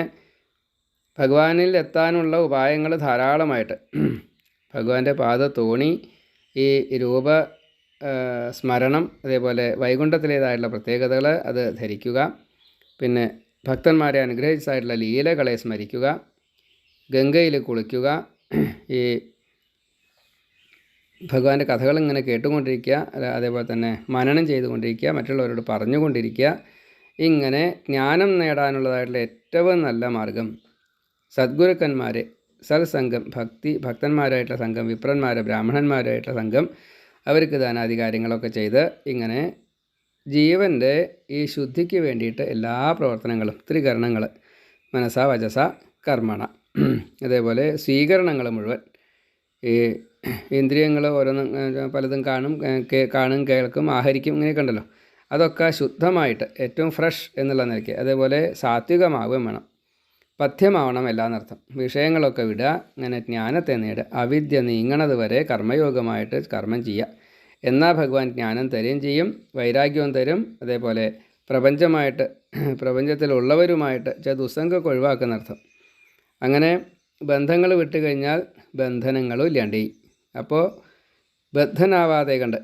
ഭഗവാനിൽ എത്താനുള്ള ഉപായങ്ങൾ ധാരാളമായിട്ട്. ഭഗവാന്റെ പാദത്തോണി, ഈ രൂപ സ്മരണം, അതേപോലെ വൈകുണ്ഠത്തിലേതായിട്ടുള്ള പ്രത്യേകതകൾ അത് ധരിക്കുക, പിന്നെ ഭക്തന്മാരെ അനുഗ്രഹിച്ചതായിട്ടുള്ള ലീലകളെ സ്മരിക്കുക, ഗംഗയിൽ കുളിക്കുക, ഈ ഭഗവാന്റെ കഥകൾ ഇങ്ങനെ കേട്ടുകൊണ്ടിരിക്കുക, അതേപോലെ തന്നെ മനനം ചെയ്തുകൊണ്ടിരിക്കുക, മറ്റുള്ളവരോട് പറഞ്ഞുകൊണ്ടിരിക്കുക. ഇങ്ങനെ ജ്ഞാനം നേടാനുള്ളതായിട്ടുള്ള ഏറ്റവും നല്ല മാർഗം സദ്ഗുരുക്കന്മാരെ, സത്സംഗം, ഭക്തന്മാരായിട്ടുള്ള സംഘം, വിപ്രന്മാർ, ബ്രാഹ്മണന്മാരായിട്ടുള്ള സംഘം, അവർക്ക് ദാനാധികാരങ്ങളൊക്കെ ചെയ്ത് ഇങ്ങനെ ജീവൻ്റെ ഈ ശുദ്ധിക്ക് വേണ്ടിയിട്ട് എല്ലാ പ്രവർത്തനങ്ങളും, ത്രികരണങ്ങൾ, മനസ്സ, വചസ, കർമ്മണ, അതേപോലെ സ്വീകരണങ്ങൾ മുഴുവൻ, ഈ ഇന്ദ്രിയങ്ങൾ ഓരോന്നും പലതും കാണും, കേൾക്കും, ആഹരിക്കും, ഇങ്ങനെയൊക്കെ ഉണ്ടല്ലോ, അതൊക്കെ ശുദ്ധമായിട്ട് ഏറ്റവും ഫ്രഷ് എന്നുള്ള നിലയ്ക്ക്, അതേപോലെ സാത്വികമാവുകയും വേണം, പഥ്യമാവണം എല്ലാന്നർത്ഥം. വിഷയങ്ങളൊക്കെ വിടുക, ഇങ്ങനെ ജ്ഞാനത്തെ നേടുക. അവിദ്യ നീങ്ങണത് വരെ കർമ്മയോഗമായിട്ട് കർമ്മം ചെയ്യുക. എന്നാൽ ഭഗവാൻ ജ്ഞാനം തരുകയും ചെയ്യും, വൈരാഗ്യവും തരും, അതേപോലെ പ്രപഞ്ചമായിട്ട് പ്രപഞ്ചത്തിലുള്ളവരുമായിട്ട് ദുസ്സംഗമൊക്കെ ഒഴിവാക്കുന്ന അർത്ഥം. അങ്ങനെ ബന്ധങ്ങൾ വിട്ട് കഴിഞ്ഞാൽ ബന്ധനങ്ങളും ഇല്ലാണ്ടായി. അപ്പോൾ ബദ്ധനാവാതെ കണ്ട്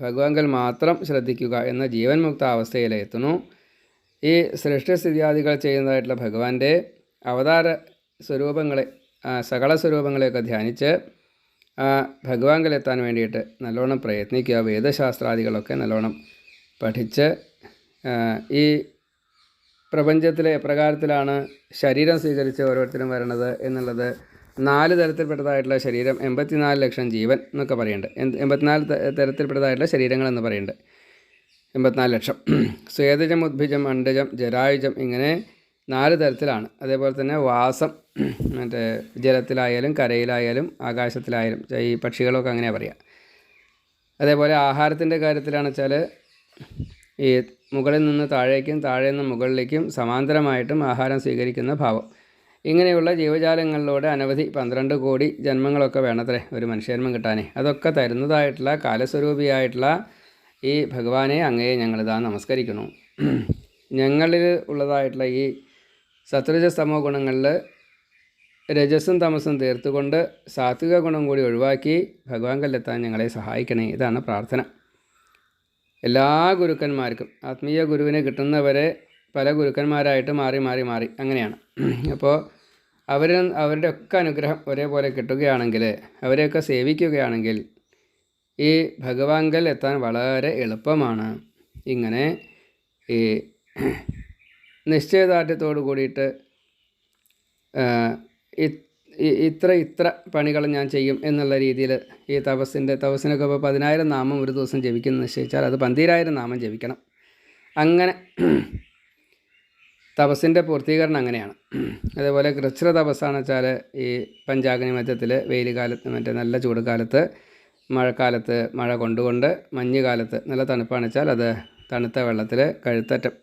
ഭഗവാങ്കൽ മാത്രം ശ്രദ്ധിക്കുക എന്ന ജീവൻ മുക്ത അവസ്ഥയിലെത്തുന്നു. ഈ സൃഷ്ടിസ്ഥിതിയാദികൾ ചെയ്യുന്നതായിട്ടുള്ള ഭഗവാന്റെ അവതാര സ്വരൂപങ്ങളെ, സകല സ്വരൂപങ്ങളെയൊക്കെ ധ്യാനിച്ച് ഭഗവാങ്കലെത്താൻ വേണ്ടിയിട്ട് നല്ലോണം പ്രയത്നിക്കുക. വേദശാസ്ത്രാദികളൊക്കെ നല്ലോണം പഠിച്ച് ഈ പ്രപഞ്ചത്തിലെ എപ്രകാരത്തിലാണ് ശരീരം സ്വീകരിച്ച് ഓരോരുത്തരും വരണത് എന്നുള്ളത് 4 തരത്തിൽപ്പെട്ടതായിട്ടുള്ള ശരീരം, 84 ലക്ഷം ജീവൻ എന്നൊക്കെ പറയുന്നുണ്ട്. 84 തരത്തിൽപ്പെട്ടതായിട്ടുള്ള ശരീരങ്ങളെന്ന് പറയുന്നുണ്ട്. 84 ലക്ഷം. സ്വേദജം, ഉദ്ഭിജം, അണ്ഡജം, ജരായുജം, ഇങ്ങനെ 4 തരത്തിലാണ്. അതേപോലെ തന്നെ വാസം, മറ്റേ ജലത്തിലായാലും കരയിലായാലും ആകാശത്തിലായാലും, ഈ പക്ഷികളൊക്കെ അങ്ങനെയാണ് പറയുക. അതേപോലെ ആഹാരത്തിൻ്റെ കാര്യത്തിലാണെന്ന് വെച്ചാൽ ഈ മുകളിൽ നിന്ന് താഴേക്കും താഴെ നിന്ന് മുകളിലേക്കും സമാന്തരമായിട്ടും ആഹാരം സ്വീകരിക്കുന്ന ഭാവം. ഇങ്ങനെയുള്ള ജീവജാലങ്ങളിലൂടെ അനവധി 12 കോടി ജന്മങ്ങളൊക്കെ വേണത്രേ ഒരു മനുഷ്യജന്മം കിട്ടാനേ. അതൊക്കെ തരുന്നതായിട്ടുള്ള കാലസ്വരൂപിയായിട്ടുള്ള ഈ ഭഗവാനെ അങ്ങയെ ഞങ്ങളിതാ നമസ്കരിക്കുന്നു. ഞങ്ങളിൽ ഉള്ളതായിട്ടുള്ള ഈ സത്വരജസ്തമോ ഗുണങ്ങളിൽ രജസ്സും തമസും തീർത്തുകൊണ്ട് സാത്വിക ഗുണം കൂടി ഒഴിവാക്കി ഭഗവാങ്കലെത്താൻ ഞങ്ങളെ സഹായിക്കണേ. ഇതാണ് പ്രാർത്ഥന. എല്ലാ ഗുരുക്കന്മാർക്കും ആത്മീയ ഗുരുവിനെ കിട്ടുന്നവരെ പല ഗുരുക്കന്മാരായിട്ട് മാറി മാറി മാറി അങ്ങനെയാണ്. അപ്പോൾ അവരുടെ ഒക്കെ അനുഗ്രഹം ഒരേപോലെ കിട്ടുകയാണെങ്കിൽ, അവരെയൊക്കെ സേവിക്കുകയാണെങ്കിൽ ഈ ഭഗവാങ്കൽ എത്താൻ വളരെ എളുപ്പമാണ്. ഇങ്ങനെ ഈ നിശ്ചയദാർഢ്യത്തോടു കൂടിയിട്ട് ഇത്ര പണികൾ ഞാൻ ചെയ്യും എന്നുള്ള രീതിയിൽ ഈ തപസ്സിനൊക്കെ ഇപ്പോൾ 10,000 നാമം ഒരു ദിവസം ജപിക്കുന്നു നിശ്ചയിച്ചാൽ അത് 12,000 നാമം ജപിക്കണം. അങ്ങനെ തപസ്സിൻ്റെ പൂർത്തീകരണം അങ്ങനെയാണ്. അതേപോലെ കൃച്ഛ്ര തപസ്സാണെന്ന് വെച്ചാൽ ഈ പഞ്ചാഗ്നി മധ്യത്തിൽ വെയിൽ കാലത്ത്, മറ്റേ നല്ല ചൂട് കാലത്ത്, മഴക്കാലത്ത് മഴ കൊണ്ടുകൊണ്ട്, മഞ്ഞുകാലത്ത് നല്ല തണുപ്പാണെന്ന് വെച്ചാൽ അത് തണുത്ത വെള്ളത്തിൽ കഴുത്തറ്റം,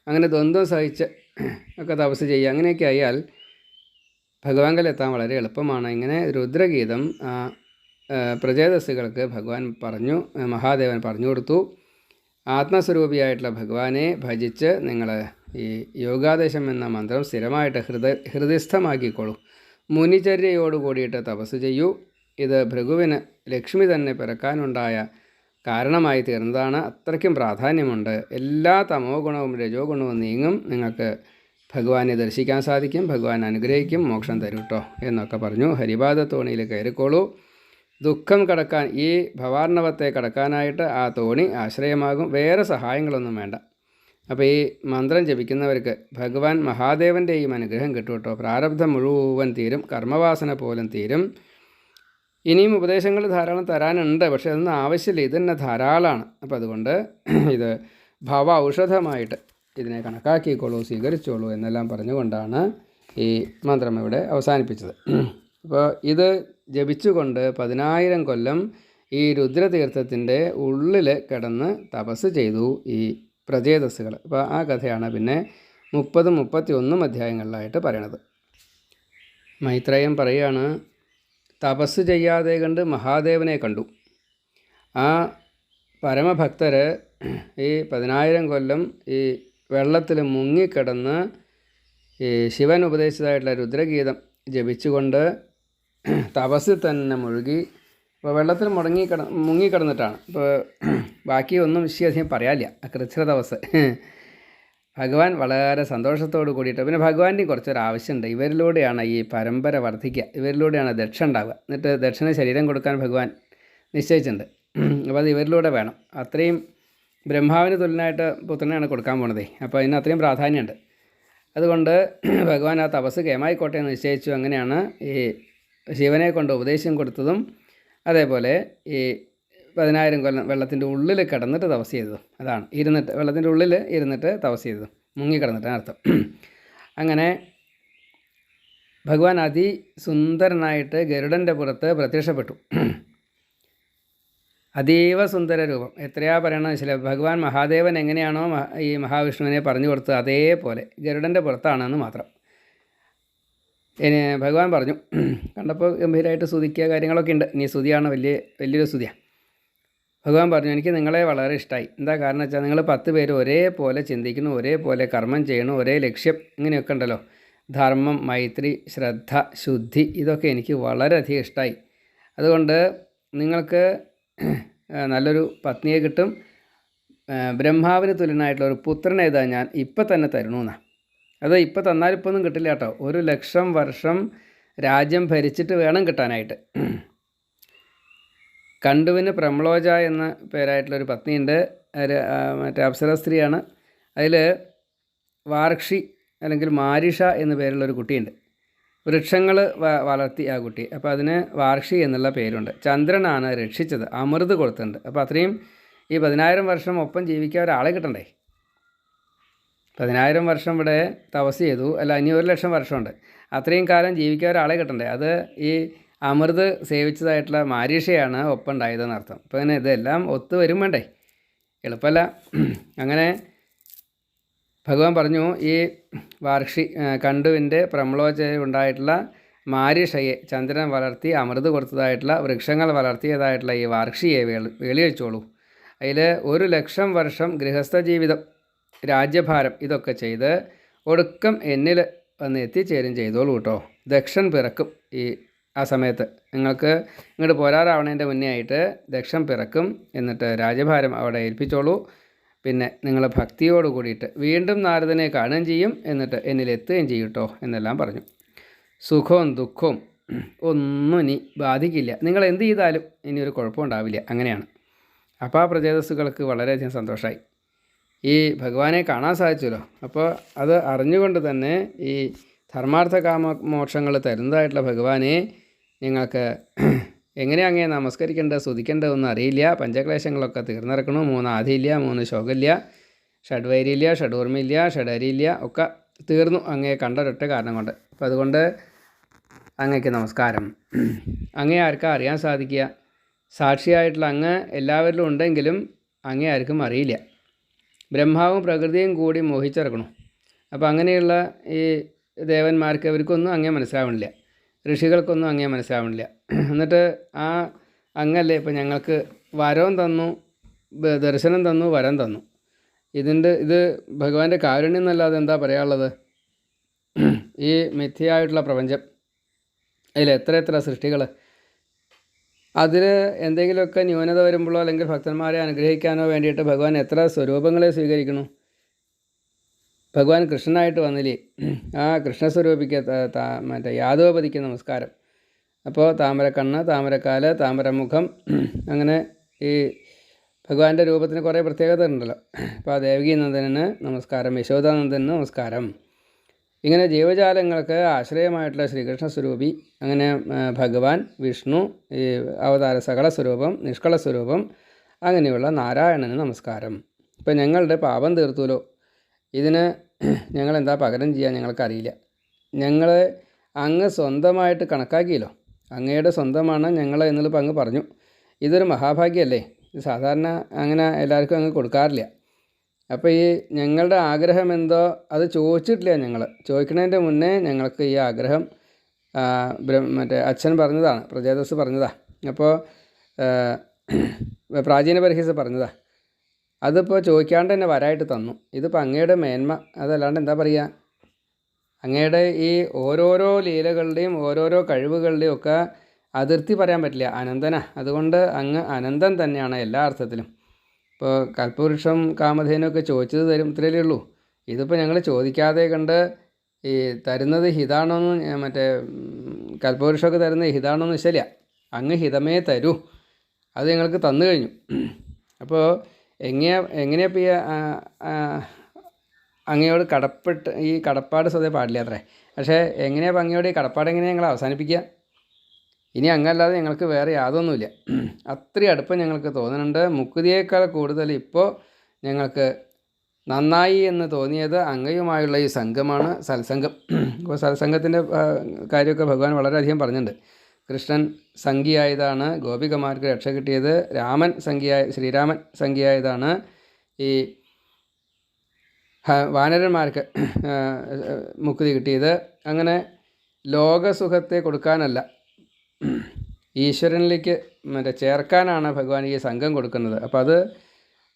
അങ്ങനെ ദ്വന്ദ്വം സഹിച്ച് ഒക്കെ തപസ് ചെയ്യുക. അങ്ങനെയൊക്കെ ആയാൽ ഭഗവാങ്കലെത്താൻ വളരെ എളുപ്പമാണ്. ഇങ്ങനെ രുദ്രഗീതം പ്രചേതസ്സുകൾക്ക് ഭഗവാൻ മഹാദേവൻ പറഞ്ഞു കൊടുത്തു. ആത്മസ്വരൂപിയായിട്ടുള്ള ഭഗവാനെ ഭജിച്ച് നിങ്ങൾ ഈ യോഗാദേശം എന്ന മന്ത്രം സ്ഥിരമായിട്ട് ഹൃദയസ്ഥമാക്കിക്കോളൂ. മുനിചര്യയോട് കൂടിയിട്ട് തപസ് ചെയ്യൂ. ഇത് ഭൃഗുവിന് ലക്ഷ്മി തന്നെ പിറക്കാനുണ്ടായ കാരണമായി തീർന്നതാണ്. അത്രയ്ക്കും പ്രാധാന്യമുണ്ട്. എല്ലാ തമോ ഗുണവും രജോ ഗുണവും നീങ്ങും. നിങ്ങൾക്ക് ഭഗവാനെ ദർശിക്കാൻ സാധിക്കും. ഭഗവാൻ അനുഗ്രഹിക്കും, മോക്ഷം തരും കേട്ടോ എന്നൊക്കെ പറഞ്ഞു. ഹരിപാദത്തോണിയിൽ കയറിക്കോളൂ. ദുഃഖം കടക്കാൻ, ഈ ഭവാർണവത്തെ കടക്കാനായിട്ട് ആ തോണി ആശ്രയമാകും. വേറെ സഹായങ്ങളൊന്നും വേണ്ട. അപ്പോൾ ഈ മന്ത്രം ജപിക്കുന്നവർക്ക് ഭഗവാൻ മഹാദേവൻ്റെയും അനുഗ്രഹം കിട്ടും കേട്ടോ. പ്രാരബ്ധം മുഴുവൻ തീരും, കർമ്മവാസന പോലും തീരും. ഇനിയും ഉപദേശങ്ങൾ ധാരാളം തരാനുണ്ട്, പക്ഷേ അതൊന്നും ആവശ്യമില്ല. ഇത് തന്നെ ധാരാളമാണ്. അപ്പോൾ അതുകൊണ്ട് ഇത് ഭവ ഔഷധമായിട്ട് ഇതിനെ കണക്കാക്കിക്കോളൂ, സ്വീകരിച്ചോളൂ എന്നെല്ലാം പറഞ്ഞുകൊണ്ടാണ് ഈ മന്ത്രം ഇവിടെ അവസാനിപ്പിച്ചത്. അപ്പോൾ ഇത് ജപിച്ചുകൊണ്ട് 10,000 കൊല്ലം ഈ രുദ്രതീർത്ഥത്തിൻ്റെ ഉള്ളിൽ കിടന്ന് തപസ് ചെയ്തു ഈ പ്രചേതസ്സുകൾ. അപ്പോൾ ആ കഥയാണ് പിന്നെ 30, 31 അധ്യായങ്ങളിലായിട്ട് പറയണത്. മൈത്രേയൻ പറയുകയാണ്, തപസ് ചെയ്യാതെ കണ്ട് മഹാദേവനെ കണ്ടു. ആ പരമഭക്തർ ഈ 10,000 കൊല്ലം ഈ വെള്ളത്തിൽ മുങ്ങിക്കിടന്ന് ഈ ശിവൻ ഉപദേശിച്ചതായിട്ടുള്ള രുദ്രഗീതം ജപിച്ചുകൊണ്ട് തപസ്സിൽ തന്നെ മുഴുകി. ഇപ്പോൾ വെള്ളത്തിൽ മുങ്ങിക്കിടന്നിട്ടാണ്. ഇപ്പോൾ ബാക്കി ഒന്നും വിഷയം പറയാനില്ല. കൃച്ഛ്ര തപസ് ഭഗവാൻ വളരെ സന്തോഷത്തോട് കൂടിയിട്ട്, പിന്നെ ഭഗവാൻ്റെയും കുറച്ചൊരാവശ്യമുണ്ട്. ഇവരിലൂടെയാണ് ഈ പരമ്പര വർദ്ധിക്കുക, ഇവരിലൂടെയാണ് ദക്ഷ ഉണ്ടാവുക. എന്നിട്ട് ദക്ഷിണ ശരീരം കൊടുക്കാൻ ഭഗവാൻ നിശ്ചയിച്ചിട്ടുണ്ട്. അപ്പോൾ അത് ഇവരിലൂടെ വേണം. അത്രയും ബ്രഹ്മാവിന് തുല്യനായിട്ട് പുത്രനെയാണ് കൊടുക്കാൻ പോണതേ. അപ്പോൾ അതിന് അത്രയും പ്രാധാന്യമുണ്ട്. അതുകൊണ്ട് ഭഗവാൻ ആ തപസ് കേമായിക്കോട്ടെ എന്ന് നിശ്ചയിച്ചു. അങ്ങനെയാണ് ഈ ശിവനെ കൊണ്ട് ഉപദേശം കൊടുത്തതും അതേപോലെ ഈ 10,000 കൊല്ലം വെള്ളത്തിൻ്റെ ഉള്ളിൽ കിടന്നിട്ട് തപസ് ചെയ്തതും. അതാണ് വെള്ളത്തിൻ്റെ ഉള്ളിൽ ഇരുന്നിട്ട് തപസ് ചെയ്തതും, മുങ്ങിക്കിടന്നിട്ടാണ് അർത്ഥം. അങ്ങനെ ഭഗവാൻ അതിസുന്ദരനായിട്ട് ഗരുഡൻ്റെ പുറത്ത് പ്രത്യക്ഷപ്പെട്ടു. അതീവ സുന്ദര രൂപം. എത്രയാ പറയണമെന്ന് വെച്ചാൽ ഭഗവാൻ മഹാദേവൻ എങ്ങനെയാണോ ഈ മഹാവിഷ്ണുവിനെ പറഞ്ഞു കൊടുത്തത് അതേപോലെ ഗരുഡൻ്റെ പുറത്താണെന്ന് മാത്രം. ഭഗവാൻ പറഞ്ഞു. കണ്ടപ്പോൾ ഗംഭീരമായിട്ട് സ്തുതിക്കുക കാര്യങ്ങളൊക്കെ ഉണ്ട്. ഇനി സ്തുതിയാണ് വലിയൊരു സ്തുതിയാണ്. ഭഗവാൻ പറഞ്ഞു, എനിക്ക് നിങ്ങളെ വളരെ ഇഷ്ടമായി. എന്താ കാരണം വെച്ചാൽ നിങ്ങൾ 10 പേര് ഒരേപോലെ ചിന്തിക്കുന്നു, ഒരേപോലെ കർമ്മം ചെയ്യണം, ഒരേ ലക്ഷ്യം, ഇങ്ങനെയൊക്കെ ഉണ്ടല്ലോ. ധർമ്മം, മൈത്രി, ശ്രദ്ധ, ശുദ്ധി, ഇതൊക്കെ എനിക്ക് വളരെയധികം ഇഷ്ടമായി. അതുകൊണ്ട് നിങ്ങൾക്ക് നല്ലൊരു പത്നിയെ കിട്ടും. ബ്രഹ്മാവിന് തുല്യനായിട്ടുള്ള ഒരു പുത്രനെ ഇതാ ഞാൻ ഇപ്പം തന്നെ തരണമെന്നാണ്. അത് ഇപ്പം തന്നാൽ ഇപ്പം ഒന്നും കിട്ടില്ല കേട്ടോ. 1,00,000 വർഷം രാജ്യം ഭരിച്ചിട്ട് വേണം കിട്ടാനായിട്ട്. കണ്ടുവിന് പ്രംളോജ എന്ന പേരായിട്ടുള്ളൊരു പത്നിയുണ്ട്. മറ്റേ അപ്സര സ്ത്രീയാണ്. അതിൽ വാർക്ഷി അല്ലെങ്കിൽ മാരിഷ എന്ന പേരുള്ളൊരു കുട്ടിയുണ്ട്. വൃക്ഷങ്ങൾ വളർത്തി ആ കുട്ടി. അപ്പോൾ അതിന് വാർഷി എന്നുള്ള പേരുണ്ട്. ചന്ദ്രനാണ് രക്ഷിച്ചത്, അമൃത് കൊടുത്തിട്ടുണ്ട്. അപ്പോൾ അത്രയും ഈ 10,000 വർഷം ഒപ്പം ജീവിക്കാൻ ഒരാളെ കിട്ടണ്ടേ. 10,000 വർഷം ഇവിടെ തപസ് ചെയ്തു, അല്ല ഇനി 1,00,000 വർഷമുണ്ട്. അത്രയും കാലം ജീവിക്കാൻ ഒരാളെ കിട്ടണ്ടേ. അത് ഈ അമൃത് സേവിച്ചതായിട്ടുള്ള മാരീഷയാണ് ഒപ്പം ഉണ്ടായതെന്ന് അർത്ഥം. അപ്പോൾ അങ്ങനെ ഇതെല്ലാം ഒത്തു വരും വേണ്ടേ, എളുപ്പമല്ല. അങ്ങനെ ഭഗവാൻ പറഞ്ഞു, ഈ വാർഷി കണ്ടുവിൻ്റെ പ്രംളോചയുണ്ടായിട്ടുള്ള മാരിഷയെ, ചന്ദ്രൻ വളർത്തി അമൃത് കൊടുത്തതായിട്ടുള്ള വൃക്ഷങ്ങൾ വളർത്തിയതായിട്ടുള്ള ഈ വാർഷിയെ വെളിയഴിച്ചോളൂ. അതിൽ 1,00,000 വർഷം ഗൃഹസ്ഥ ജീവിതം, രാജ്യഭാരം, ഇതൊക്കെ ചെയ്ത് ഒടുക്കം എന്നിൽ വന്ന് എത്തിച്ചേരും ചെയ്തോളൂ കേട്ടോ. ദക്ഷൻ പിറക്കും ആ സമയത്ത്. നിങ്ങൾക്ക് ഇങ്ങോട്ട് പോരാറാവണതിൻ്റെ മുന്നേ ആയിട്ട് ദക്ഷൻ പിറക്കും. എന്നിട്ട് രാജ്യഭാരം അവിടെ ഏൽപ്പിച്ചോളൂ. പിന്നെ നിങ്ങൾ ഭക്തിയോട് കൂടിയിട്ട് വീണ്ടും നാരദനെ കാണുകയും ചെയ്യും, എന്നിട്ട് എന്നിൽ എത്തുകയും ചെയ്യും കേട്ടോ എന്നെല്ലാം പറഞ്ഞു. സുഖവും ദുഃഖവും ഒന്നും ഇനി ബാധിക്കില്ല. നിങ്ങൾ എന്ത് ചെയ്താലും ഇനി ഒരു കുഴപ്പമുണ്ടാവില്ല. അങ്ങനെയാണ്. അപ്പോൾ ആ പ്രചേതസ്സുകൾക്ക് വളരെയധികം സന്തോഷമായി. ഈ ഭഗവാനെ കാണാൻ സാധിച്ചല്ലോ. അപ്പോൾ അത് അറിഞ്ഞുകൊണ്ട് തന്നെ ഈ ധർമാർത്ഥ കാമ മോക്ഷങ്ങൾ തരുന്നതായിട്ടുള്ള ഭഗവാനെ നിങ്ങൾക്ക് എങ്ങനെ അങ്ങേ നമസ്കരിക്കേണ്ടത്, സ്തുതിക്കേണ്ടതൊന്നും അറിയില്ല. പഞ്ചക്ലേശങ്ങളൊക്കെ തീർന്നിറക്കണു. 3 ആധിയില്ല, 3 ശോകമില്ല, ഷഡ്വൈരിയില്ല, ഷഡൂർമില്ല, ഷഡരിയില്ല, ഒക്കെ തീർന്നു അങ്ങേ കണ്ടൊരൊറ്റ കാരണം കൊണ്ട്. അപ്പോൾ അതുകൊണ്ട് അങ്ങേക്ക് നമസ്കാരം. അങ്ങേ ആർക്കാ അറിയാൻ സാധിക്കുക? സാക്ഷിയായിട്ടുള്ള അങ്ങ് എല്ലാവരിലും ഉണ്ടെങ്കിലും അങ്ങേ ആർക്കും അറിയില്ല. ബ്രഹ്മാവും പ്രകൃതിയും കൂടി മോഹിച്ചിറക്കണം. അപ്പോൾ അങ്ങനെയുള്ള ഈ ദേവന്മാർക്ക് അവർക്കൊന്നും അങ്ങേ മനസ്സിലാവണില്ല, ഋഷികൾക്കൊന്നും അങ്ങേ മനസ്സിലാവണില്ല. എന്നിട്ട് ആ അങ്ങല്ലേ ഇപ്പം ഞങ്ങൾക്ക് വരവും തന്നു, ദർശനം തന്നു, വരം തന്നു. ഇത് ഭഗവാന്റെ കാരുണ്യം എന്നല്ലാതെ എന്താ പറയാനുള്ളത്? ഈ മിഥ്യയായിട്ടുള്ള പ്രപഞ്ചം, അതിൽ എത്ര സൃഷ്ടികൾ, അതിൽ എന്തെങ്കിലുമൊക്കെ ന്യൂനത വരുമ്പോഴോ അല്ലെങ്കിൽ ഭക്തന്മാരെ അനുഗ്രഹിക്കാനോ വേണ്ടിയിട്ട് ഭഗവാൻ എത്ര സ്വരൂപങ്ങളെ സ്വീകരിക്കണു. ഭഗവാൻ കൃഷ്ണനായിട്ട് വന്നില്ലേ, ആ കൃഷ്ണസ്വരൂപിക്ക് മറ്റേ യാദവപതിക്ക് നമസ്കാരം. അപ്പോൾ താമരക്കണ്ണ്, താമരക്കാല്, താമരമുഖം, അങ്ങനെ ഈ ഭഗവാന്റെ രൂപത്തിന് കുറേ പ്രത്യേകത ഉണ്ടല്ലോ. അപ്പോൾ ആ ദേവകീനന്ദനന് നമസ്കാരം, യശോദാനന്ദന് നമസ്കാരം. ഇങ്ങനെ ജീവജാലങ്ങൾക്ക് ആശ്രയമായിട്ടുള്ള ശ്രീകൃഷ്ണ സ്വരൂപി, അങ്ങനെ ഭഗവാൻ, വിഷ്ണു, ഈ അവതാര സകല സ്വരൂപം, നിഷ്കള സ്വരൂപം, അങ്ങനെയുള്ള നാരായണന് നമസ്കാരം. ഇപ്പം ഞങ്ങളുടെ പാപം തീർത്തുല്ലോ, ഇതിന് ഞങ്ങളെന്താ പകരം ചെയ്യാൻ ഞങ്ങൾക്കറിയില്ല. ഞങ്ങൾ അങ്ങ് സ്വന്തമായിട്ട് കണക്കാക്കിയല്ലോ, അങ്ങയുടെ സ്വന്തമാണ് ഞങ്ങൾ എന്നുള്ളത് അങ്ങ് പറഞ്ഞു. ഇതൊരു മഹാഭാഗ്യമല്ലേ. ഇത് സാധാരണ അങ്ങനെ എല്ലാവർക്കും അങ്ങ് കൊടുക്കാറില്ല. അപ്പോൾ ഈ ഞങ്ങളുടെ ആഗ്രഹം എന്തോ അത് ചോദിച്ചിട്ടില്ല. ഞങ്ങൾ ചോദിക്കുന്നതിൻ്റെ മുന്നേ ഞങ്ങൾക്ക് ഈ ആഗ്രഹം മറ്റേ അച്ഛൻ പറഞ്ഞതാണ്, പ്രചേതസ് പറഞ്ഞതാണ്. അപ്പോൾ പ്രാചീന പരിഹസ് പറഞ്ഞതാണ്. അതിപ്പോൾ ചോദിക്കാണ്ട് തന്നെ വരായിട്ട് തന്നു. ഇതിപ്പോൾ അങ്ങയുടെ മേന്മ, അതല്ലാണ്ട് എന്താ പറയുക. അങ്ങയുടെ ഈ ഓരോരോ ലീലകളുടെയും ഓരോരോ കഴിവുകളുടെയും ഒക്കെ അതിർത്തി പറയാൻ പറ്റില്ല. അനന്തന, അതുകൊണ്ട് അങ്ങ് അനന്തൻ തന്നെയാണ് എല്ലാ അർത്ഥത്തിലും. ഇപ്പോൾ കൽപ്പവൃക്ഷം കാമധേനൊക്കെ ചോദിച്ചത് തരും, ഇത്രയല്ലേ ഉള്ളൂ. ഇതിപ്പോൾ ഞങ്ങൾ ചോദിക്കാതെ കണ്ട് ഈ തരുന്നത് ഹിതാണോന്ന്, മറ്റേ കൽപ്പവൃക്ഷമൊക്കെ തരുന്നത് ഹിതാണോന്ന് വെച്ചില്ല. അങ്ങ് ഹിതമേ തരൂ, അത് ഞങ്ങൾക്ക് തന്നു കഴിഞ്ഞു. അപ്പോൾ എങ്ങനെയപ്പോൾ ഈ അങ്ങയോട് കടപ്പെട്ട് ഈ കടപ്പാട് സ്വതേ പാടില്ല അത്രേ. പക്ഷേ എങ്ങനെയാണ് അങ്ങയോട് ഈ കടപ്പാട് എങ്ങനെയാണ് ഞങ്ങൾ അവസാനിപ്പിക്കുക? ഇനി അങ്ങല്ലാതെ ഞങ്ങൾക്ക് വേറെ യാതൊന്നുമില്ല. അത്രയും അടുപ്പം ഞങ്ങൾക്ക് തോന്നുന്നുണ്ട്. മുക്തിയേക്കാൾ കൂടുതൽ ഇപ്പോൾ ഞങ്ങൾക്ക് നന്നായി എന്ന് തോന്നിയത് അങ്ങയുമായുള്ള ഈ സംഘമാണ്, സത്സംഗം. അപ്പോൾ സത്സംഗത്തിൻ്റെ കാര്യമൊക്കെ ഭഗവാൻ വളരെയധികം പറഞ്ഞിട്ടുണ്ട്. കൃഷ്ണൻ സംഖ്യയായതാണ് ഗോപികമാർക്ക് രക്ഷ കിട്ടിയത്, ശ്രീരാമൻ സംഖ്യയായതാണ് ഈ വാനരന്മാർക്ക് മുക്തി കിട്ടിയത്. അങ്ങനെ ലോകസുഖത്തെ കൊടുക്കാനല്ല, ഈശ്വരനിലേക്ക് ചേർക്കാനാണ് ഭഗവാൻ ഈ സംഘം കൊടുക്കുന്നത്. അപ്പോൾ അത്